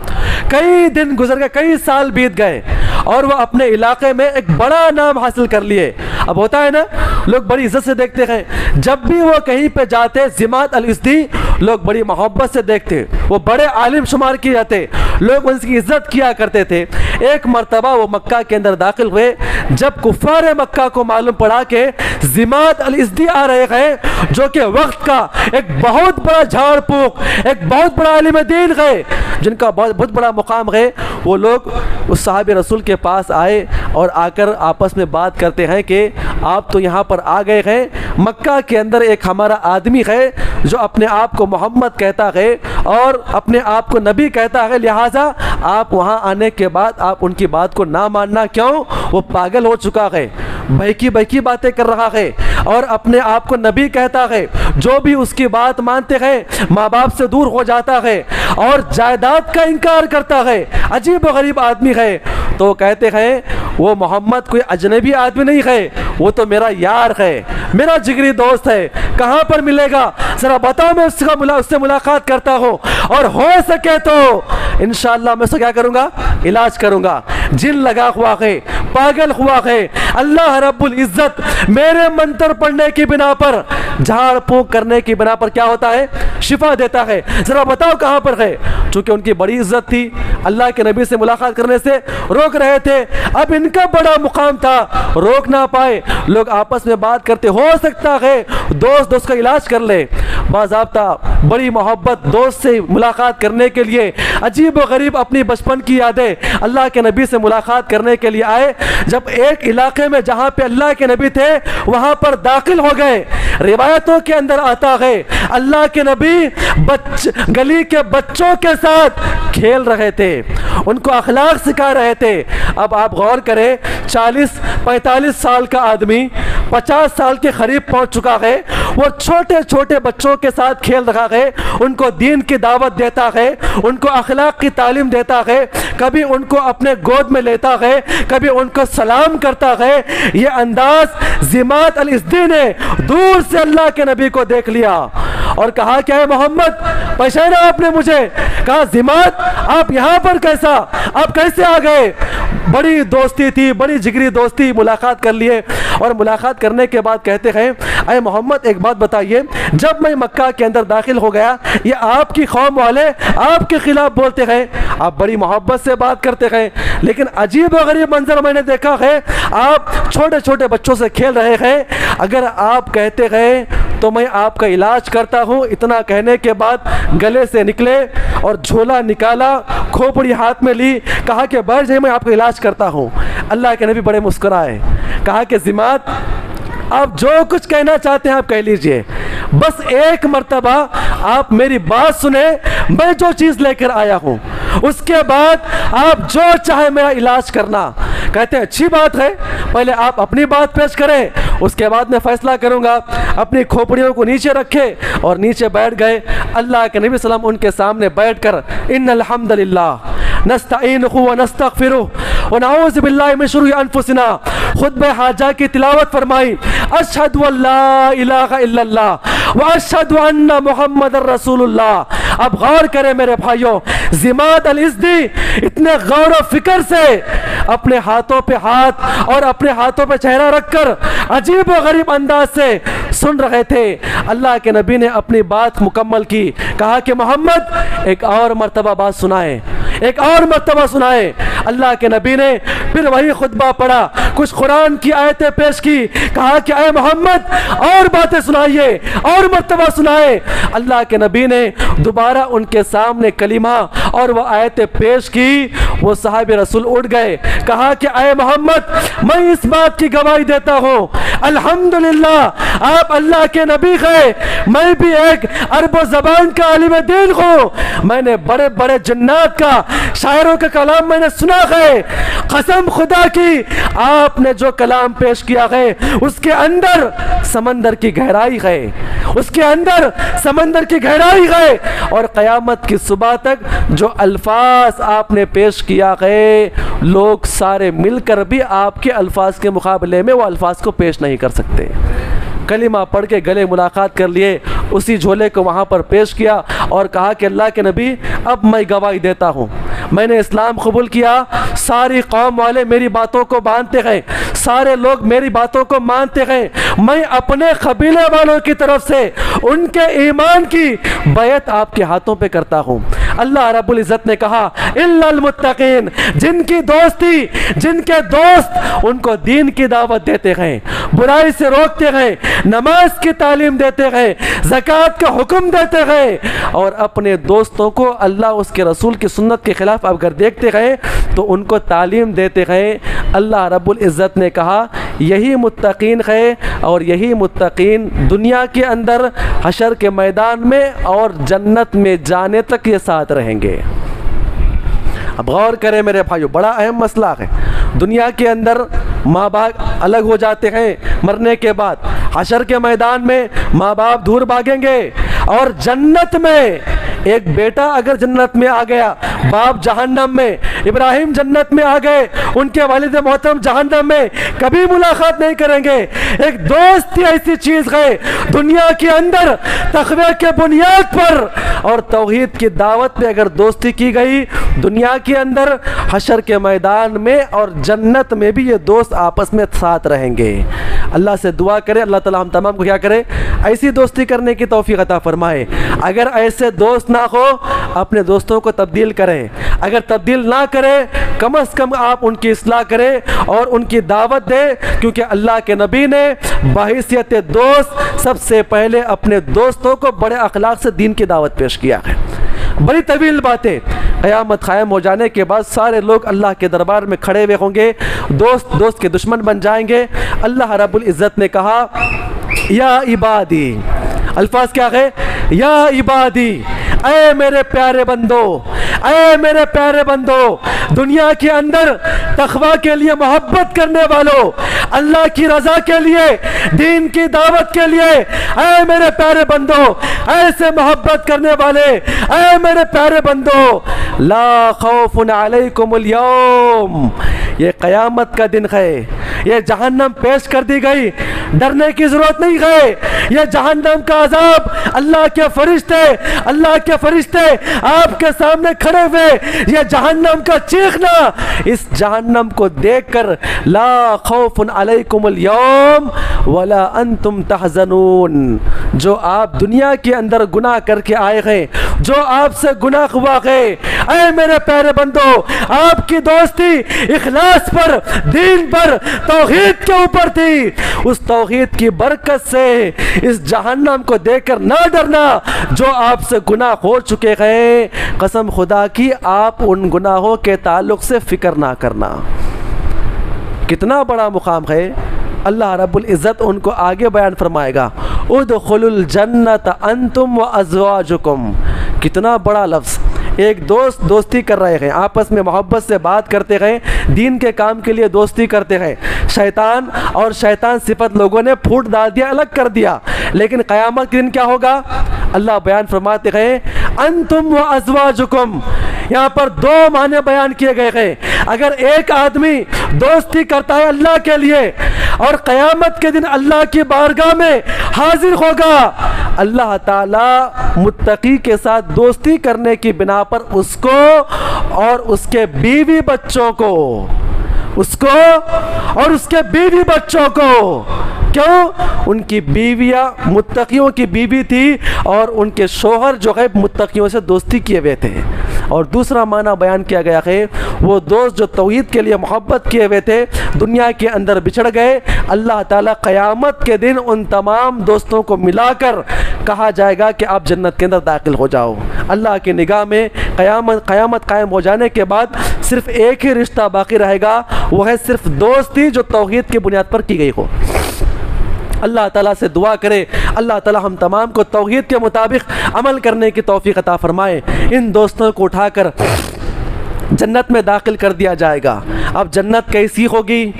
کئی دن گزر گئے، کئی سال بیت گئے، اور وہ اپنے علاقے میں ایک بڑا نام حاصل کر لیے۔ اب ہوتا ہے نا، لوگ بڑی عزت سے دیکھتے ہیں، جب بھی وہ کہیں پہ جاتے ضماد الازدی لوگ بڑی محبت سے دیکھتے، وہ بڑے عالم شمار کیے جاتے، لوگ ان کی عزت کیا کرتے تھے۔ ایک مرتبہ وہ مکہ کے اندر داخل ہوئے، جب کفار مکہ کو معلوم پڑا کہ ضماد الازدی آ رہے ہیں، جو کہ وقت کا ایک بہت بڑا جھاڑ پھونک، ایک بہت بڑا عالم دین ہے، جن کا بہت بڑا مقام ہے، وہ لوگ اس صحابی رسول کے پاس آئے اور آ کر آپس میں بات کرتے ہیں کہ آپ تو یہاں پر آ گئے ہیں، مکہ کے اندر ایک ہمارا آدمی ہے جو اپنے آپ کو محمد کہتا ہے اور اپنے آپ کو نبی کہتا ہے، لہٰذا آپ وہاں آنے کے بعد آپ ان کی بات کو نہ ماننا کیوں؟ وہ پاگل ہو چکا ہے، بہکی باتیں کر رہا ہے اور اپنے آپ کو نبی کہتا ہے، جو بھی اس کی بات مانتے ہیں ماں باپ سے دور ہو جاتا ہے اور جائیداد کا انکار کرتا ہے، عجیب و غریب آدمی ہے۔ تو کہتے ہیں وہ محمد کوئی اجنبی آدمی نہیں ہے، وہ تو میرا یار ہے، میرا جگری دوست ہے، کہاں پر ملے گا ذرا بتاؤ، میں اس سے ملاقات کرتا ہوں اور ہو سکے تو انشاءاللہ میں اس کو کیا کروں گا؟ علاج کروں گا۔ جن لگا ہوا ہے، پاگل ہوا ہے، اللہ رب العزت میرے منتر پڑھنے کی بنا پر، جھاڑ پھونک کرنے کی بنا پر کیا ہوتا ہے؟ شفا دیتا ہے۔ ذرا بتاؤ کہاں پر ہے؟ چونکہ ان کی بڑی عزت تھی، اللہ کے نبی سے ملاقات کرنے سے روک رہے تھے، اب ان کا بڑا مقام تھا، روک نہ پائے، لوگ آپس میں بات کرتے، ہو سکتا ہے دوست کا علاج کر لے۔ باضابطہ بڑی محبت دوست سے ملاقات کرنے کے لیے، عجیب و غریب اپنی بچپن کی یادیں اللہ کے نبی سے ملاقات کرنے کے لیے آئے۔ جب ایک علاقے میں جہاں پہ اللہ کے نبی تھے وہاں پر داخل ہو گئے، روایتوں کے اندر آتا ہے اللہ کے نبی گلی کے بچوں کے ساتھ کھیل رہے تھے، ان کو اخلاق سکھا رہے تھے۔ اب آپ غور کریں، 40-45 سال کا آدمی 50 سال کے قریب پہنچ چکا ہے، وہ چھوٹے چھوٹے بچوں کے ساتھ کھیل رہا ہے، ان کو دین کی دعوت دیتا ہے، ان کو اخلاق کی تعلیم دیتا ہے، کبھی ان کو اپنے گود میں لیتا ہے، کبھی ان کو سلام کرتا ہے۔ یہ انداز ضماد الازدی نے دور سے اللہ کے نبی کو دیکھ لیا اور کہا کہ اے محمد، پہچانا آپ نے مجھے؟ کہا ضماد آپ یہاں پر کیسا، آپ کیسے آ گئے؟ بڑی دوستی تھی، بڑی جگری دوستی، ملاقات کر لیے اور ملاقات کرنے کے بعد کہتے ہیں اے محمد ایک بات بتائیے، جب میں مکہ کے اندر داخل ہو گیا یہ آپ کی قوم والے آپ کے خلاف بولتے ہیں، آپ بڑی محبت سے بات کرتے ہیں، لیکن عجیب و غریب منظر میں نے دیکھا ہے، آپ چھوٹے چھوٹے بچوں سے کھیل رہے ہیں، اگر آپ کہتے ہیں تو میں آپ کا علاج کرتا ہوں۔ اتنا کہنے کے بعد گلے سے نکلے اور جھولا نکالا، کھوپڑی ہاتھ میں لی، کہا کہ بیٹھ جائے میں آپ کا علاج کرتا ہوں۔ اللہ کے نبی بڑے مسکرائے، کہا کہ ضماد آپ جو کچھ کہنا چاہتے ہیں آپ کہہ لیجئے، بس ایک مرتبہ آپ میری بات سنیں، میں جو چیز لے کر آیا ہوں اس کے بعد آپ جو چاہے میرا علاج کرنا۔ کہتے ہیں اچھی بات ہے، پہلے آپ اپنی بات پیش کریں اس کے بعد میں فیصلہ کروں گا۔ اپنی کھوپڑیوں کو نیچے رکھے اور نیچے بیٹھ گئے۔ اللہ کے نبی صلی اللہ علیہ وسلم ان کے سامنے بیٹھ کر ان الحمدللہ نستعینہ ونستغفرہ ونعوذ باللہ من شرور انفسنا خطبہ حاجہ کی تلاوت فرمائی، اشہد ان لا الہ الا اللہ واشہد ان محمد رسول اللہ۔ اب غور کریں میرے بھائیوں، ضماد الازدی اتنے غور و فکر سے اپنے ہاتھوں پہ ہاتھ اور اپنے ہاتھوں پہ چہرہ رکھ کر عجیب و غریب انداز سے سن رہے تھے۔ اللہ کے نبی نے اپنی بات مکمل کی، کہا کہ محمد ایک اور مرتبہ بات سنائے، ایک اور مرتبہ سنائے۔ اللہ کے نبی نے پھر وہی خطبہ پڑھا، کچھ قرآن کی آیتیں پیش کی، کہا کہ اے محمد اور باتیں سنائیے، اور مرتبہ سنائے۔ اللہ کے نبی نے دوبارہ ان کے سامنے کلمہ اور وہ آیتیں پیش کی، وہ صحابی رسول اٹھ گئے، کہا کہ اے محمد میں اس بات کی گواہی دیتا ہوں الحمدللہ آپ اللہ کے نبی ہیں، میں بھی ایک عرب و زبان کا عالم دین ہوں، میں نے بڑے بڑے جنات کا، شاعروں کا کلام میں نے سنا ہے، قسم خدا کی آپ نے جو کلام پیش کیا ہے اس کے اندر سمندر کی گہرائی ہے، اس کے اندر سمندر کی گہرائی ہے، اور قیامت کی صبح تک جو الفاظ آپ نے پیش کیا ہے لوگ سارے مل کر بھی آپ کے الفاظ کے مقابلے میں وہ الفاظ کو پیش نہیں کر سکتے۔ کلمہ پڑھ کے گلے ملاقات کر لیے، اسی جھولے کو وہاں پر پیش کیا اور کہا کہ اللہ کے نبی اب میں گواہی دیتا ہوں میں نے اسلام قبول کیا، ساری قوم والے میری باتوں کو مانتے گئے، سارے لوگ میری باتوں کو مانتے گئے، میں اپنے قبیلے والوں کی طرف سے ان کے ایمان کی بیعت آپ کے ہاتھوں پہ کرتا ہوں۔ اللہ رب العزت نے کہا الا المتقین، جن کی دوستی، جن کے دوست ان کو دین کی دعوت دیتے گئے، برائی سے روکتے گئے، نماز کی تعلیم دیتے گئے، زکوٰۃ کا حکم دیتے گئے، اور اپنے دوستوں کو اللہ اس کے رسول کی سنت کے خلاف اگر دیکھتے گئے تو ان کو تعلیم دیتے گئے۔ اللہ رب العزت نے کہا یہی متقین ہے، اور یہی متقین دنیا کے اندر حشر کے میدان میں اور جنت میں جانے تک یہ ساتھ رہیں گے۔ اب غور کریں میرے بھائیو، بڑا اہم مسئلہ ہے۔ دنیا کے اندر ماں باپ الگ ہو جاتے ہیں مرنے کے بعد، حشر کے میدان میں ماں باپ دور بھاگیں گے، اور جنت میں ایک بیٹا اگر جنت میں آ گیا، باپ جہنم میں، ابراہیم جنت میں آ گئے، ان کے والد محترم جہنم میں، کبھی ملاقات نہیں کریں گے۔ ایک دوست ایسی چیز ہے دنیا کے اندر تقوی کے بنیاد پر اور توحید کی دعوت میں اگر دوستی کی گئی، دنیا کے اندر حشر کے میدان میں اور جنت میں بھی یہ دوست آپس میں ساتھ رہیں گے۔ اللہ سے دعا کرے اللہ تعالی ہم تمام کو کیا کرے، ایسی دوستی کرنے کی توفیق عطا فرمائے۔ اگر ایسے دوست نہ ہو، اپنے دوستوں کو تبدیل کریں، اگر تبدیل نہ کرے کم از کم آپ ان کی اصلاح کریں اور ان کی دعوت دیں، کیونکہ اللہ کے نبی نے بحیثیت دوست سب سے پہلے اپنے دوستوں کو بڑے اخلاق سے دین کی دعوت پیش کیا ہے۔ بڑی طویل باتیں، قیامت قائم ہو جانے کے بعد سارے لوگ اللہ کے دربار میں کھڑے ہوئے ہوں گے، دوست دوست کے دشمن بن جائیں گے۔ اللہ رب العزت نے کہا یا عبادی، الفاظ کیا ہے، یا عبادی، اے میرے پیارے بندو، اے میرے پیارے بندو، دنیا کے اندر تقوی کے لیے محبت کرنے والوں، اللہ کی رضا کے لیے، دین کی دعوت کے لیے، اے میرے پیارے بندو، ایسے محبت کرنے والے، اے میرے پیارے بندو، لا خوف علیکم اليوم، یہ قیامت کا دن ہے، یہ جہنم پیش کر دی گئی، ڈرنے کی ضرورت نہیں ہے، یہ جہنم کا عذاب، اللہ کے فرشتے آپ کے سامنے کھڑے ہوئے، یہ جہنم کا چیخنا، اس جہنم کو دیکھ کر لا خوف علیکم اليوم ولا انتم تحزنون، جو آپ دنیا کے اندر گناہ کر کے آئے ہیں، جو آپ سے گناہ ہوا ہے، اے میرے پیارے بندو، آپ کی دوستی اخلاص پر، دین پر، توحید کے اوپر تھی، اس توحید کی برکت سے اس جہنم کو دیکھ کر نہ ڈرنا، جو آپ سے گناہ ہو چکے ہیں، قسم خدا کی آپ ان گناہوں کے تعلق سے فکر نہ کرنا۔ کتنا بڑا مقام ہے، اللہ رب العزت ان کو آگے بیان فرمائے گا، ادخلوا الجنت انتم وازواجکم، کتنا بڑا لفظ۔ ایک دوستی کر رہے ہیں، آپس میں محبت سے بات کرتے ہیں، دین کے کام کے لیے دوستی کرتے ہیں، شیطان اور شیطان صفت لوگوں نے پھوٹ ڈال دیا، الگ کر دیا، لیکن قیامت کے دن کیا ہوگا؟ اللہ بیان فرماتے ہیں انتم و ازواجکم، یہاں پر دو معنی بیان کیے گئے ہیں۔ اگر ایک آدمی دوستی کرتا ہے اللہ کے لیے اور قیامت کے دن اللہ کی بارگاہ میں حاضر ہوگا، اللہ تعالی متقی کے ساتھ دوستی کرنے کی بنا پر اس کو اور اس کے بیوی بچوں کو، اس کو اور اس کے بیوی بچوں کو، کیوں؟ ان کی بیویاں متقیوں کی بیوی تھی اور ان کے شوہر جو ہے متقیوں سے دوستی کیے ہوئے تھے۔ اور دوسرا معنی بیان کیا گیا ہے، وہ دوست جو توحید کے لیے محبت کیے ہوئے تھے دنیا کے اندر بچھڑ گئے، اللہ تعالیٰ قیامت کے دن ان تمام دوستوں کو ملا کر کہا جائے گا کہ آپ جنت کے اندر داخل ہو جاؤ۔ اللہ کی نگاہ میں قیامت قائم ہو جانے کے بعد صرف ایک ہی رشتہ باقی رہے گا، وہ ہے صرف دوستی جو توحید کی بنیاد پر کی گئی ہو۔ اللہ تعالیٰ سے دعا کرے اللہ تعالیٰ ہم تمام کو توحید کے مطابق عمل کرنے کی توفیق عطا فرمائے۔ ان دوستوں کو اٹھا کر جنت میں داخل کر دیا جائے گا۔ اب جنت کیسی ہوگی؟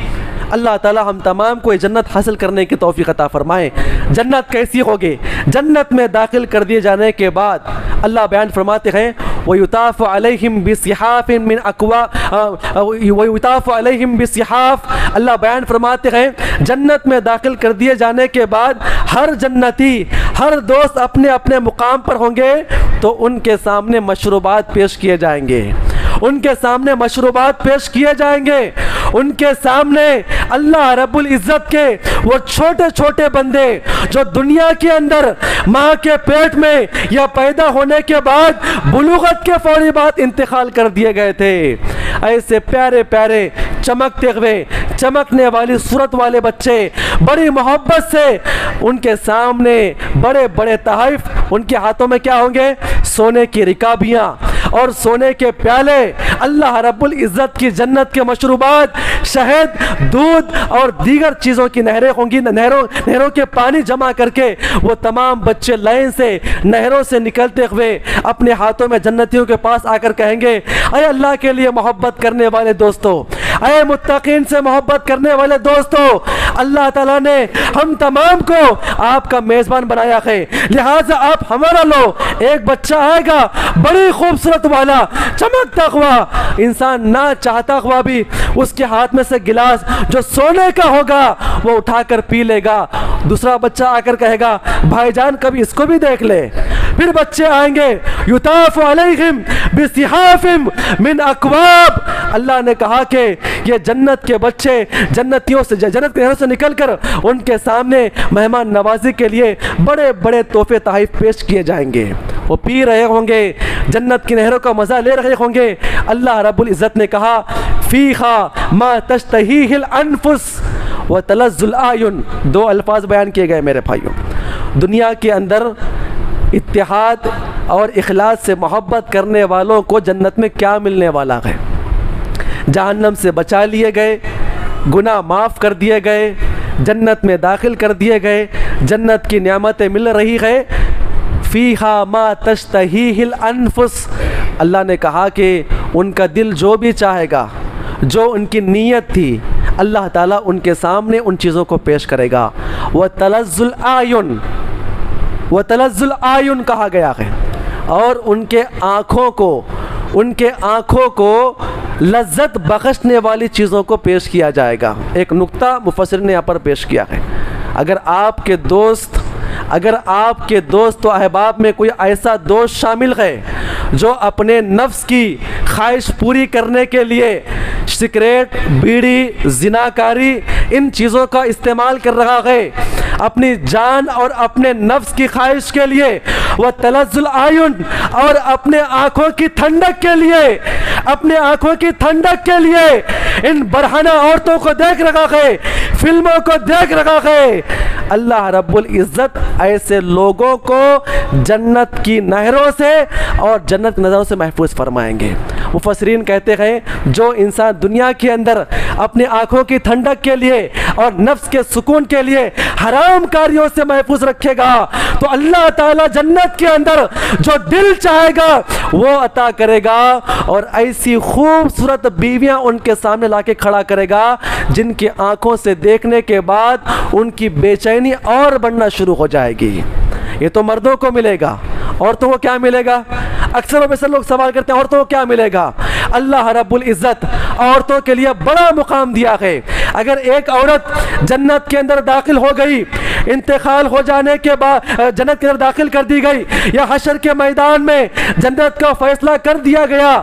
اللہ تعالیٰ ہم تمام کو یہ جنت حاصل کرنے کی توفیق عطا فرمائے۔ جنت کیسی ہوگی؟ جنت میں داخل کر دیے جانے کے بعد اللہ بیان فرماتے ہیں وَيُطَافُ عَلَيْهِمْ بِصِحَافٍ مِّنْ وَيُطَافُ عَلَيْهِمْ بِصِحَاف، اللہ بیان فرماتے ہیں جنت میں داخل کر دیے جانے کے بعد ہر جنتی، ہر دوست اپنے اپنے مقام پر ہوں گے تو ان کے سامنے مشروبات پیش کیے جائیں گے، ان کے سامنے مشروبات پیش کیے جائیں گے، ان کے سامنے اللہ رب العزت کے وہ چھوٹے چھوٹے بندے جو دنیا کے اندر ماں کے پیٹ میں یا پیدا ہونے کے بعد بلوغت کے فوری بعد انتقال کر دیے گئے تھے، ایسے پیارے پیارے چمکتے ہوئے چمکنے والی صورت والے بچے بڑی محبت سے ان کے سامنے بڑے بڑے تحائف، ان کے ہاتھوں میں کیا ہوں گے؟ سونے کی رکابیاں اور سونے کے پیالے، اللہ رب العزت کی جنت کے مشروبات، شہد، دودھ اور دیگر چیزوں کی نہریں ہوں گی، نہروں کے پانی جمع کر کے وہ تمام بچے لائن سے نہروں سے نکلتے ہوئے اپنے ہاتھوں میں جنتیوں کے پاس آ کر کہیں گے، اے اللہ کے لیے محبت کرنے والے دوستو، اے متقین سے محبت کرنے والے دوستو، اللہ تعالیٰ نے ہم تمام کو آپ کا میزبان بنایا ہے، لہٰذا آپ ہمارا لو۔ ایک بچہ آئے گا بڑی خوبصورت والا چمکتا ہوا، انسان نہ چاہتا ہوا بھی اس کے ہاتھ میں سے گلاس جو سونے کا ہوگا وہ اٹھا کر پی لے گا۔ دوسرا بچہ آ کر کہے گا بھائی جان کبھی اس کو بھی دیکھ لے۔ پھر بچے آئیں گے یطاف علیہم بصحاف من اکواب، اللہ نے کہا کہ یہ جنت کے بچے جنتیوں سے، جنت کے نہروں سے نکل کر ان کے سامنے مہمان نوازی کے لیے بڑے بڑے تحفے تحائف پیش کیے جائیں گے، وہ پی رہے ہوں گے، جنت کی نہروں کا مزہ لے رہے ہوں گے۔ اللہ رب العزت نے کہا فیہا ما تشتہیہ الانفس وتلذ الاعین، دو الفاظ بیان کیے گئے میرے بھائیوں۔ دنیا کے اندر اتحاد اور اخلاص سے محبت کرنے والوں کو جنت میں کیا ملنے والا ہے؟ جہنم سے بچا لیے گئے، گناہ معاف کر دیے گئے، جنت میں داخل کر دیے گئے، جنت کی نعمتیں مل رہی ہے۔ فیہا ما تشتہیہ الانفس، اللہ نے کہا کہ ان کا دل جو بھی چاہے گا، جو ان کی نیت تھی، اللہ تعالیٰ ان کے سامنے ان چیزوں کو پیش کرے گا۔ وَتَلَذُّ الْأَعْيُنِ، وَتَلَذُّ الْأَعْيُنِ کہا گیا ہے، اور ان کے آنکھوں کو لذت بخشنے والی چیزوں کو پیش کیا جائے گا۔ ایک نقطہ مفسر نے یہاں پر پیش کیا ہے، اگر آپ کے دوست و احباب میں کوئی ایسا دوست شامل ہے جو اپنے نفس کی خواہش پوری کرنے کے لیے سگریٹ، بیڑی، زناکاری ان چیزوں کا استعمال کر رہا ہے اپنی جان اور اپنے نفس کی خواہش کے لیے، وہ تلذ العیون، اور اپنے آنکھوں کی ٹھنڈک کے لیے ان برہنہ عورتوں کو دیکھ رہا ہے، فلموں کو دیکھ رہا ہے، اللہ رب العزت ایسے لوگوں کو جنت کی نہروں سے اور جنت کی نظروں سے محفوظ فرمائیں گے۔ مفسرین کہتے ہیں جو انسان دنیا کے اندر اپنے آنکھوں کی ٹھنڈک کے لیے اور نفس کے سکون کے لیے حرام کاریوں سے محفوظ رکھے گا تو اللہ تعالیٰ جنت کے اندر جو دل چاہے گا وہ عطا کرے گا، اور ایسی خوبصورت بیویاں ان کے سامنے لا کے کھڑا کرے گا جن کی آنکھوں سے دیکھنے کے بعد ان کی بے چینی اور بڑھنا شروع ہو جائے گی۔ یہ تو مردوں کو ملے گا، عورتوں کو کیا ملے گا؟ اکثر و بیشتر لوگ سوال کرتے ہیں عورتوں کو کیا ملے گا؟ اللہ رب العزت عورتوں کے لیے بڑا مقام دیا ہے۔ اگر ایک عورت جنت کے اندر داخل ہو گئی، انتقال ہو جانے کے بعد جنت کے اندر داخل کر دی گئی، یا حشر کے میدان میں جنت کا فیصلہ کر دیا گیا،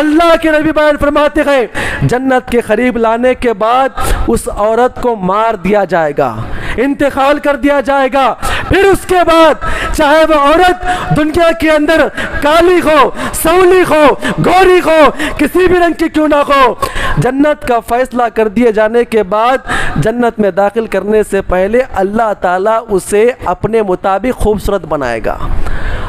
اللہ کے نبی بیان فرماتے ہیں جنت کے قریب لانے کے بعد اس عورت کو مار دیا جائے گا، انتقال کر دیا جائے گا، پھر اس کے بعد چاہے وہ عورت دنیا کے اندر کالی ہو، سولی ہو، گوری ہو، کسی بھی رنگ کی کیوں نہ ہو، جنت کا فیصلہ کر دیے جانے کے بعد جنت میں داخل کرنے سے پہلے اللہ تعالیٰ اسے اپنے مطابق خوبصورت بنائے گا،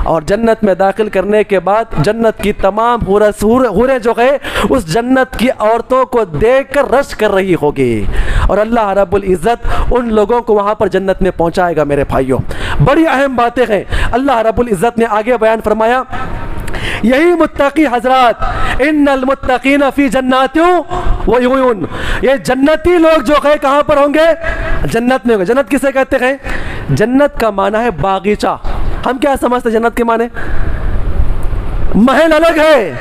اور جنت میں داخل کرنے کے بعد جنت کی تمام حوریں جو ہے اس جنت کی عورتوں کو دیکھ کر رشک کر رہی ہوگی، اور اللہ رب العزت ان لوگوں کو وہاں پر جنت میں پہنچائے گا۔ میرے بھائیوں بڑی اہم باتیں ہیں، اللہ رب العزت نے آگے بیان فرمایا یہی متقی حضرات ان المتقین فی جنات و عیون، یہ جنتی لوگ جو ہے کہاں پر ہوں گے؟ جنت میں ہوں گے۔ جنت کسے کہتے ہیں؟ جنت کا معنی ہے باغیچہ۔ ہم کیا سمجھتے ہیں جنت کے معنی؟ محل الگ ہے،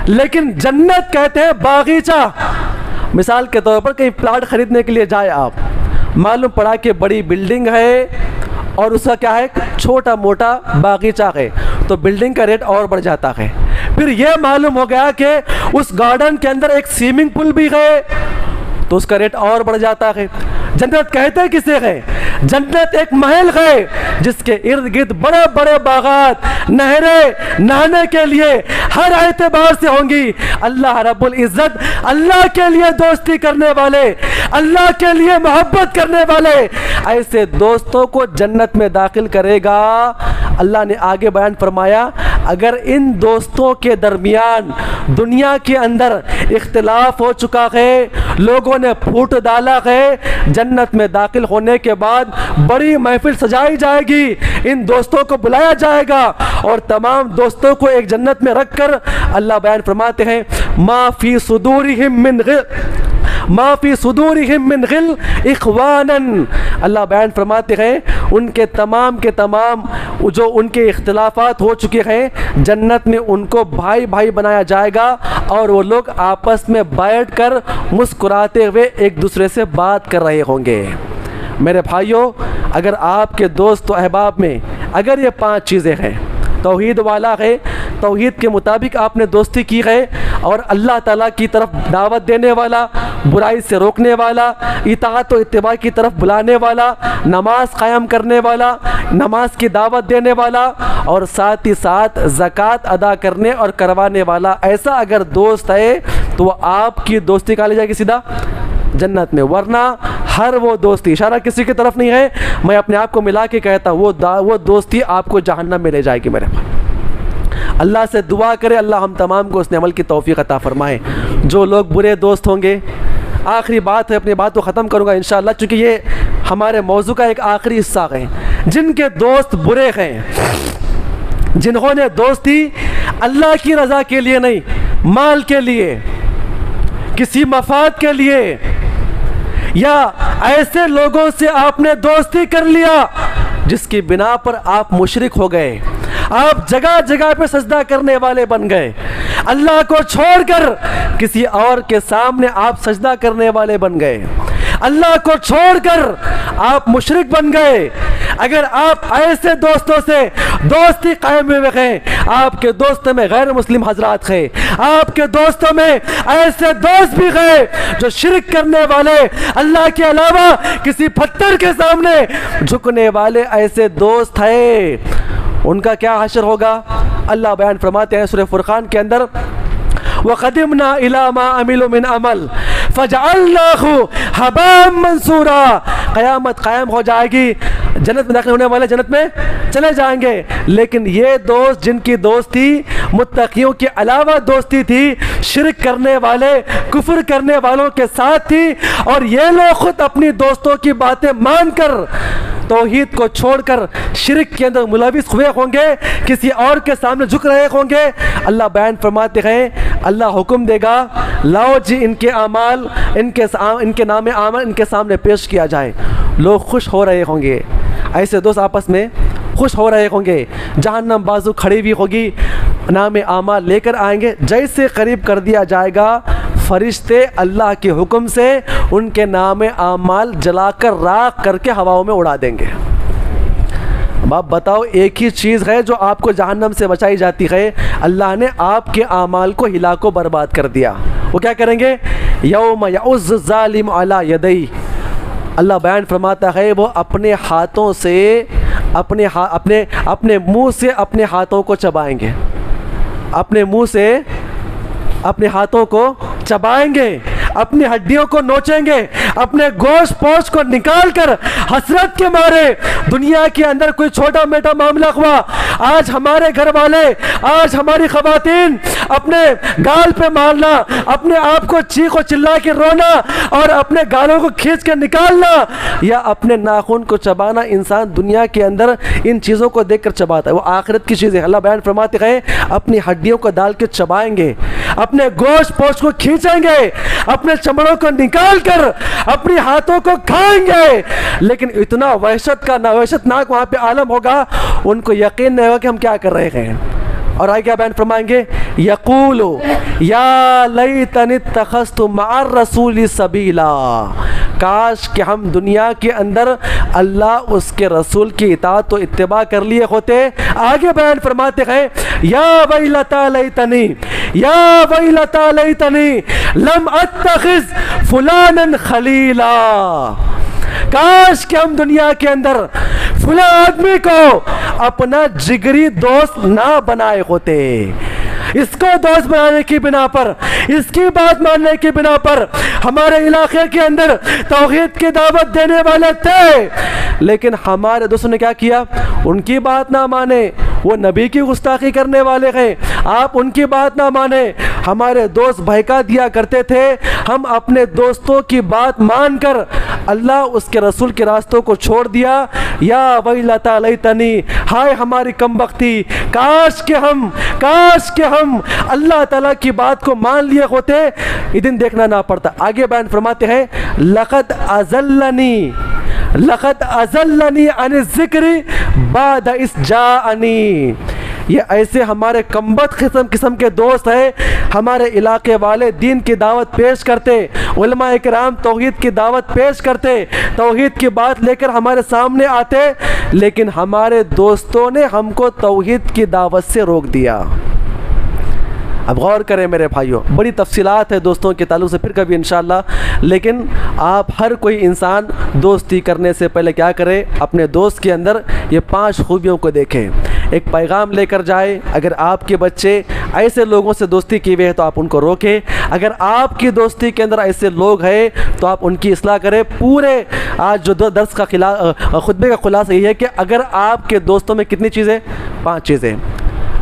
لیکن جنت کہتے ہیں باغیچہ۔ مثال کے طور پر کہیں پلاٹ خریدنے کے لیے جائے آپ، معلوم پڑا کہ بڑی بلڈنگ ہے اور اس کا کیا ہے چھوٹا موٹا باغیچہ ہے، تو بلڈنگ کا ریٹ اور بڑھ جاتا ہے۔ پھر یہ معلوم ہو گیا کہ اس گارڈن کے اندر ایک سوئمنگ پول بھی ہے تو اس کا ریٹ اور بڑھ جاتا ہے. جنت کہتے کسے ہے؟ جنت ایک محل ہے جس کے ارد گرد بڑے بڑے باغات، نہریں نہانے کے لیے ہر اعتبار سے ہوں گی. اللہ رب العزت اللہ کے لیے دوستی کرنے والے، اللہ کے لیے محبت کرنے والے ایسے دوستوں کو جنت میں داخل کرے گا. اللہ نے آگے بیان فرمایا اگر ان دوستوں کے درمیان دنیا کے اندر اختلاف ہو چکا ہے، لوگوں نے پھوٹ ڈالا ہے، جنت میں داخل ہونے کے بعد بڑی محفل سجائی جائے گی، ان دوستوں کو بلایا جائے گا اور تمام دوستوں کو ایک جنت میں رکھ کر اللہ بیان فرماتے ہیں ما فی صدورہم من غل ما فی صدورہم من غل اخوانا. اللہ بیان فرماتے ہیں ان کے تمام جو ان کے اختلافات ہو چکے ہیں جنت میں ان کو بھائی بھائی بنایا جائے گا اور وہ لوگ آپس میں بیٹھ کر مسکراتے ہوئے ایک دوسرے سے بات کر رہے ہوں گے. میرے بھائیوں، اگر آپ کے دوست و احباب میں اگر یہ 5 چیزیں ہیں، توحید والا ہے، توحید کے مطابق آپ نے دوستی کی ہے، اور اللہ تعالیٰ کی طرف دعوت دینے والا، برائی سے روکنے والا، اطاعت و اتباع کی طرف بلانے والا، نماز قائم کرنے والا، نماز کی دعوت دینے والا، اور ساتھ ہی ساتھ زکوٰۃ ادا کرنے اور کروانے والا، ایسا اگر دوست ہے تو وہ آپ کی دوستی کہا لے جائے گی سیدھا جنت میں. ورنہ ہر وہ دوستی، اشارہ کسی کی طرف نہیں ہے، میں اپنے آپ کو ملا کے کہتا ہوں وہ دوستی آپ کو جہنم میں لے جائے گی. میرے بھائی اللہ سے دعا کرے اللہ ہم تمام کو اس نے عمل کی توفیق عطا فرمائے. جو لوگ برے دوست ہوں گے، آخری بات ہے، اپنی بات کو ختم کروں گا انشاءاللہ چونکہ یہ ہمارے موضوع کا ایک آخری حصہ ہے. جن کے دوست برے ہیں، جنہوں نے دوستی اللہ کی رضا کے لیے نہیں، مال کے لیے، کسی مفاد کے لیے، یا ایسے لوگوں سے آپ نے دوستی کر لیا جس کی بنا پر آپ مشرک ہو گئے، آپ جگہ جگہ پہ سجدہ کرنے والے بن گئے، اللہ کو چھوڑ کر کسی اور کے سامنے آپ سجدہ کرنے والے بن گئے، اللہ کو چھوڑ کر آپ مشرک بن گئے. اگر آپ ایسے دوستوں سے دوستی قائم ہوئے ہیں، آپ کے دوستوں میں غیر مسلم حضرات ہیں، آپ کے دوستوں میں ایسے دوست بھی ہیں جو شرک کرنے والے، اللہ کے علاوہ کسی پتھر کے سامنے جھکنے والے ایسے دوست ہیں، ان کا کیا حشر ہوگا؟ اللہ بیان فرماتے ہیں سورہ فرقان کے اندر وَقَدِمْنَا إِلَى مَا عَمِلُوا مِنْ عَمَلٍ فَجَعَلْنَاهُ هَبَاءً مَنْثُورًا. قیامت قائم ہو جائے گی، جنت میں داخل ہونے والے جنت میں چلے جائیں گے، لیکن یہ دوست جن کی دوستی متقیوں کے علاوہ دوستی تھی، شرک کرنے والے، کفر کرنے والوں کے ساتھ تھی، اور یہ لوگ خود اپنی دوستوں کی باتیں مان کر توحید کو چھوڑ کر شرک کے اندر ملوث ہوئے ہوں گے، کسی اور کے سامنے جھک رہے ہوں گے. اللہ بیان فرماتے ہیں اللہ حکم دے گا لاؤ جی ان کے اعمال، ان کے نام اعمال ان کے سامنے پیش کیا جائے. لوگ خوش ہو رہے ہوں گے، ایسے دوست آپس میں خوش ہو رہے ہوں گے، جہنم بازو کھڑی ہوئی ہوگی، نام اعمال لے کر آئیں گے، جیسے قریب کر دیا جائے گا فرشتے اللہ کے حکم سے ان کے نام اعمال جلا کر راکھ کر کے ہواؤں میں اڑا دیں گے. اب آپ بتاؤ ایک ہی چیز ہے جو آپ کو جہنم سے بچائی جاتی ہے، اللہ نے آپ کے اعمال کو ہلاک و برباد کر دیا. وہ کیا کریں گے؟ یوم یعض الظالم علی یدیہ. اللہ بیان فرماتا ہے وہ اپنے ہاتھوں سے اپنے منہ سے اپنے ہاتھوں کو چبائیں گے، اپنے منہ سے اپنے ہاتھوں کو چبائیں گے، اپنی ہڈیوں کو نوچیں گے، اپنے گوشت پوش کو نکال کر حسرت کے مارے. دنیا کے اندر کوئی چھوٹا میٹا معاملہ ہوا، آج ہمارے گھر والے، آج ہماری خواتین اپنے گال پہ مارنا، اپنے آپ کو چیخ و چلا کے رونا اور اپنے گالوں کو کھینچ کے نکالنا یا اپنے ناخن کو چبانا، انسان دنیا کے اندر ان چیزوں کو دیکھ کر چباتا ہے. وہ آخرت کی چیزیں اللہ بیان فرماتے ہیں اپنی ہڈیوں کو ڈال کے چبائیں گے، اپنے گوشت پوش کو کھینچیں گے، اپنے چمڑوں کو نکال کر اپنی ہاتھوں کو کھائیں گے. لیکن اتنا وحشتناک وہاں پہ عالم ہوگا، ان کو یقین نہیں ہوگا کہ ہم کیا کر رہے ہیں. اور آگے کیا بیان فرمائیں گے؟ یقولو یا لیتنی اتخذت مع الرسول سبیلا. کاش کہ ہم دنیا کے اندر اللہ اس کے رسول کی اطاعت و اتباع کر لیے ہوتے۔ آگے بیان فرماتے ہیں یا ویلتا لیتنی یا ویلتا لیتنی لم اتخذ فلانا خلیلا، کاش کہ ہم دنیا کے اندر فلاں آدمی کو اپنا جگری دوست نہ بنائے ہوتے۔ اس کو دوست بنانے کی بنا پر، اس کی بات ماننے کی بنا پر ہمارے علاقے کے اندر توحید کی دعوت دینے والے تھے، لیکن ہمارے دوستوں نے کیا کیا؟ ان کی بات نہ مانے، وہ نبی کی گستاخی کرنے والے ہیں، آپ ان کی بات نہ مانے۔ ہمارے دوست بہکا دیا کرتے تھے، ہم اپنے دوستوں کی بات مان کر اللہ اس کے رسول کے راستوں کو چھوڑ دیا۔ یا ویلتا لیتنی، ہائے ہماری کمبختی، کاش کہ ہم اللہ تعالیٰ کی بات کو مان لیے ہوتے، یہ دن دیکھنا نہ پڑتا۔ آگے بیان فرماتے ہیں لقد اضلنی عن الذکر بعد اذ جاءنی، یہ ایسے ہمارے کمبخت قسم کے دوست ہیں، ہمارے علاقے والے دین کی دعوت پیش کرتے، علماء کرام توحید کی دعوت پیش کرتے، توحید کی بات لے کر ہمارے سامنے آتے، لیکن ہمارے دوستوں نے ہم کو توحید کی دعوت سے روک دیا۔ اب غور کریں میرے بھائیوں، بڑی تفصیلات ہے دوستوں کے تعلق سے پھر کبھی انشاءاللہ، لیکن آپ ہر کوئی انسان دوستی کرنے سے پہلے کیا کرے؟ اپنے دوست کے اندر یہ 5 خوبیوں کو دیکھیں، ایک پیغام لے کر جائے۔ اگر آپ کے بچے ایسے لوگوں سے دوستی کی ہوئے ہے تو آپ ان کو روکیں، اگر آپ کی دوستی کے اندر ایسے لوگ ہیں تو آپ ان کی اصلاح کریں۔ پورے آج جو درس کا خطبے کا خلاصہ یہ ہے کہ اگر آپ کے دوستوں میں کتنی چیزیں؟ 5 چیزیں،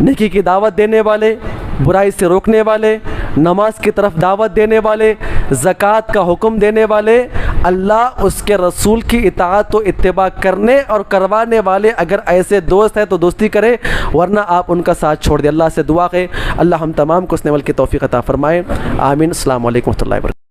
نیکی کی دعوت دینے والے، برائی سے روکنے والے، نماز کی طرف دعوت دینے والے، زکوٰۃ کا حکم دینے والے، اللہ اس کے رسول کی اطاعت و اتباع کرنے اور کروانے والے۔ اگر ایسے دوست ہیں تو دوستی کرے، ورنہ آپ ان کا ساتھ چھوڑ دیں۔ اللہ سے دعا ہے اللہ ہم تمام کو اس عمل کی توفیق عطا فرمائے، آمین۔ السلام علیکم و رحمۃ اللہ وبرکاتہ۔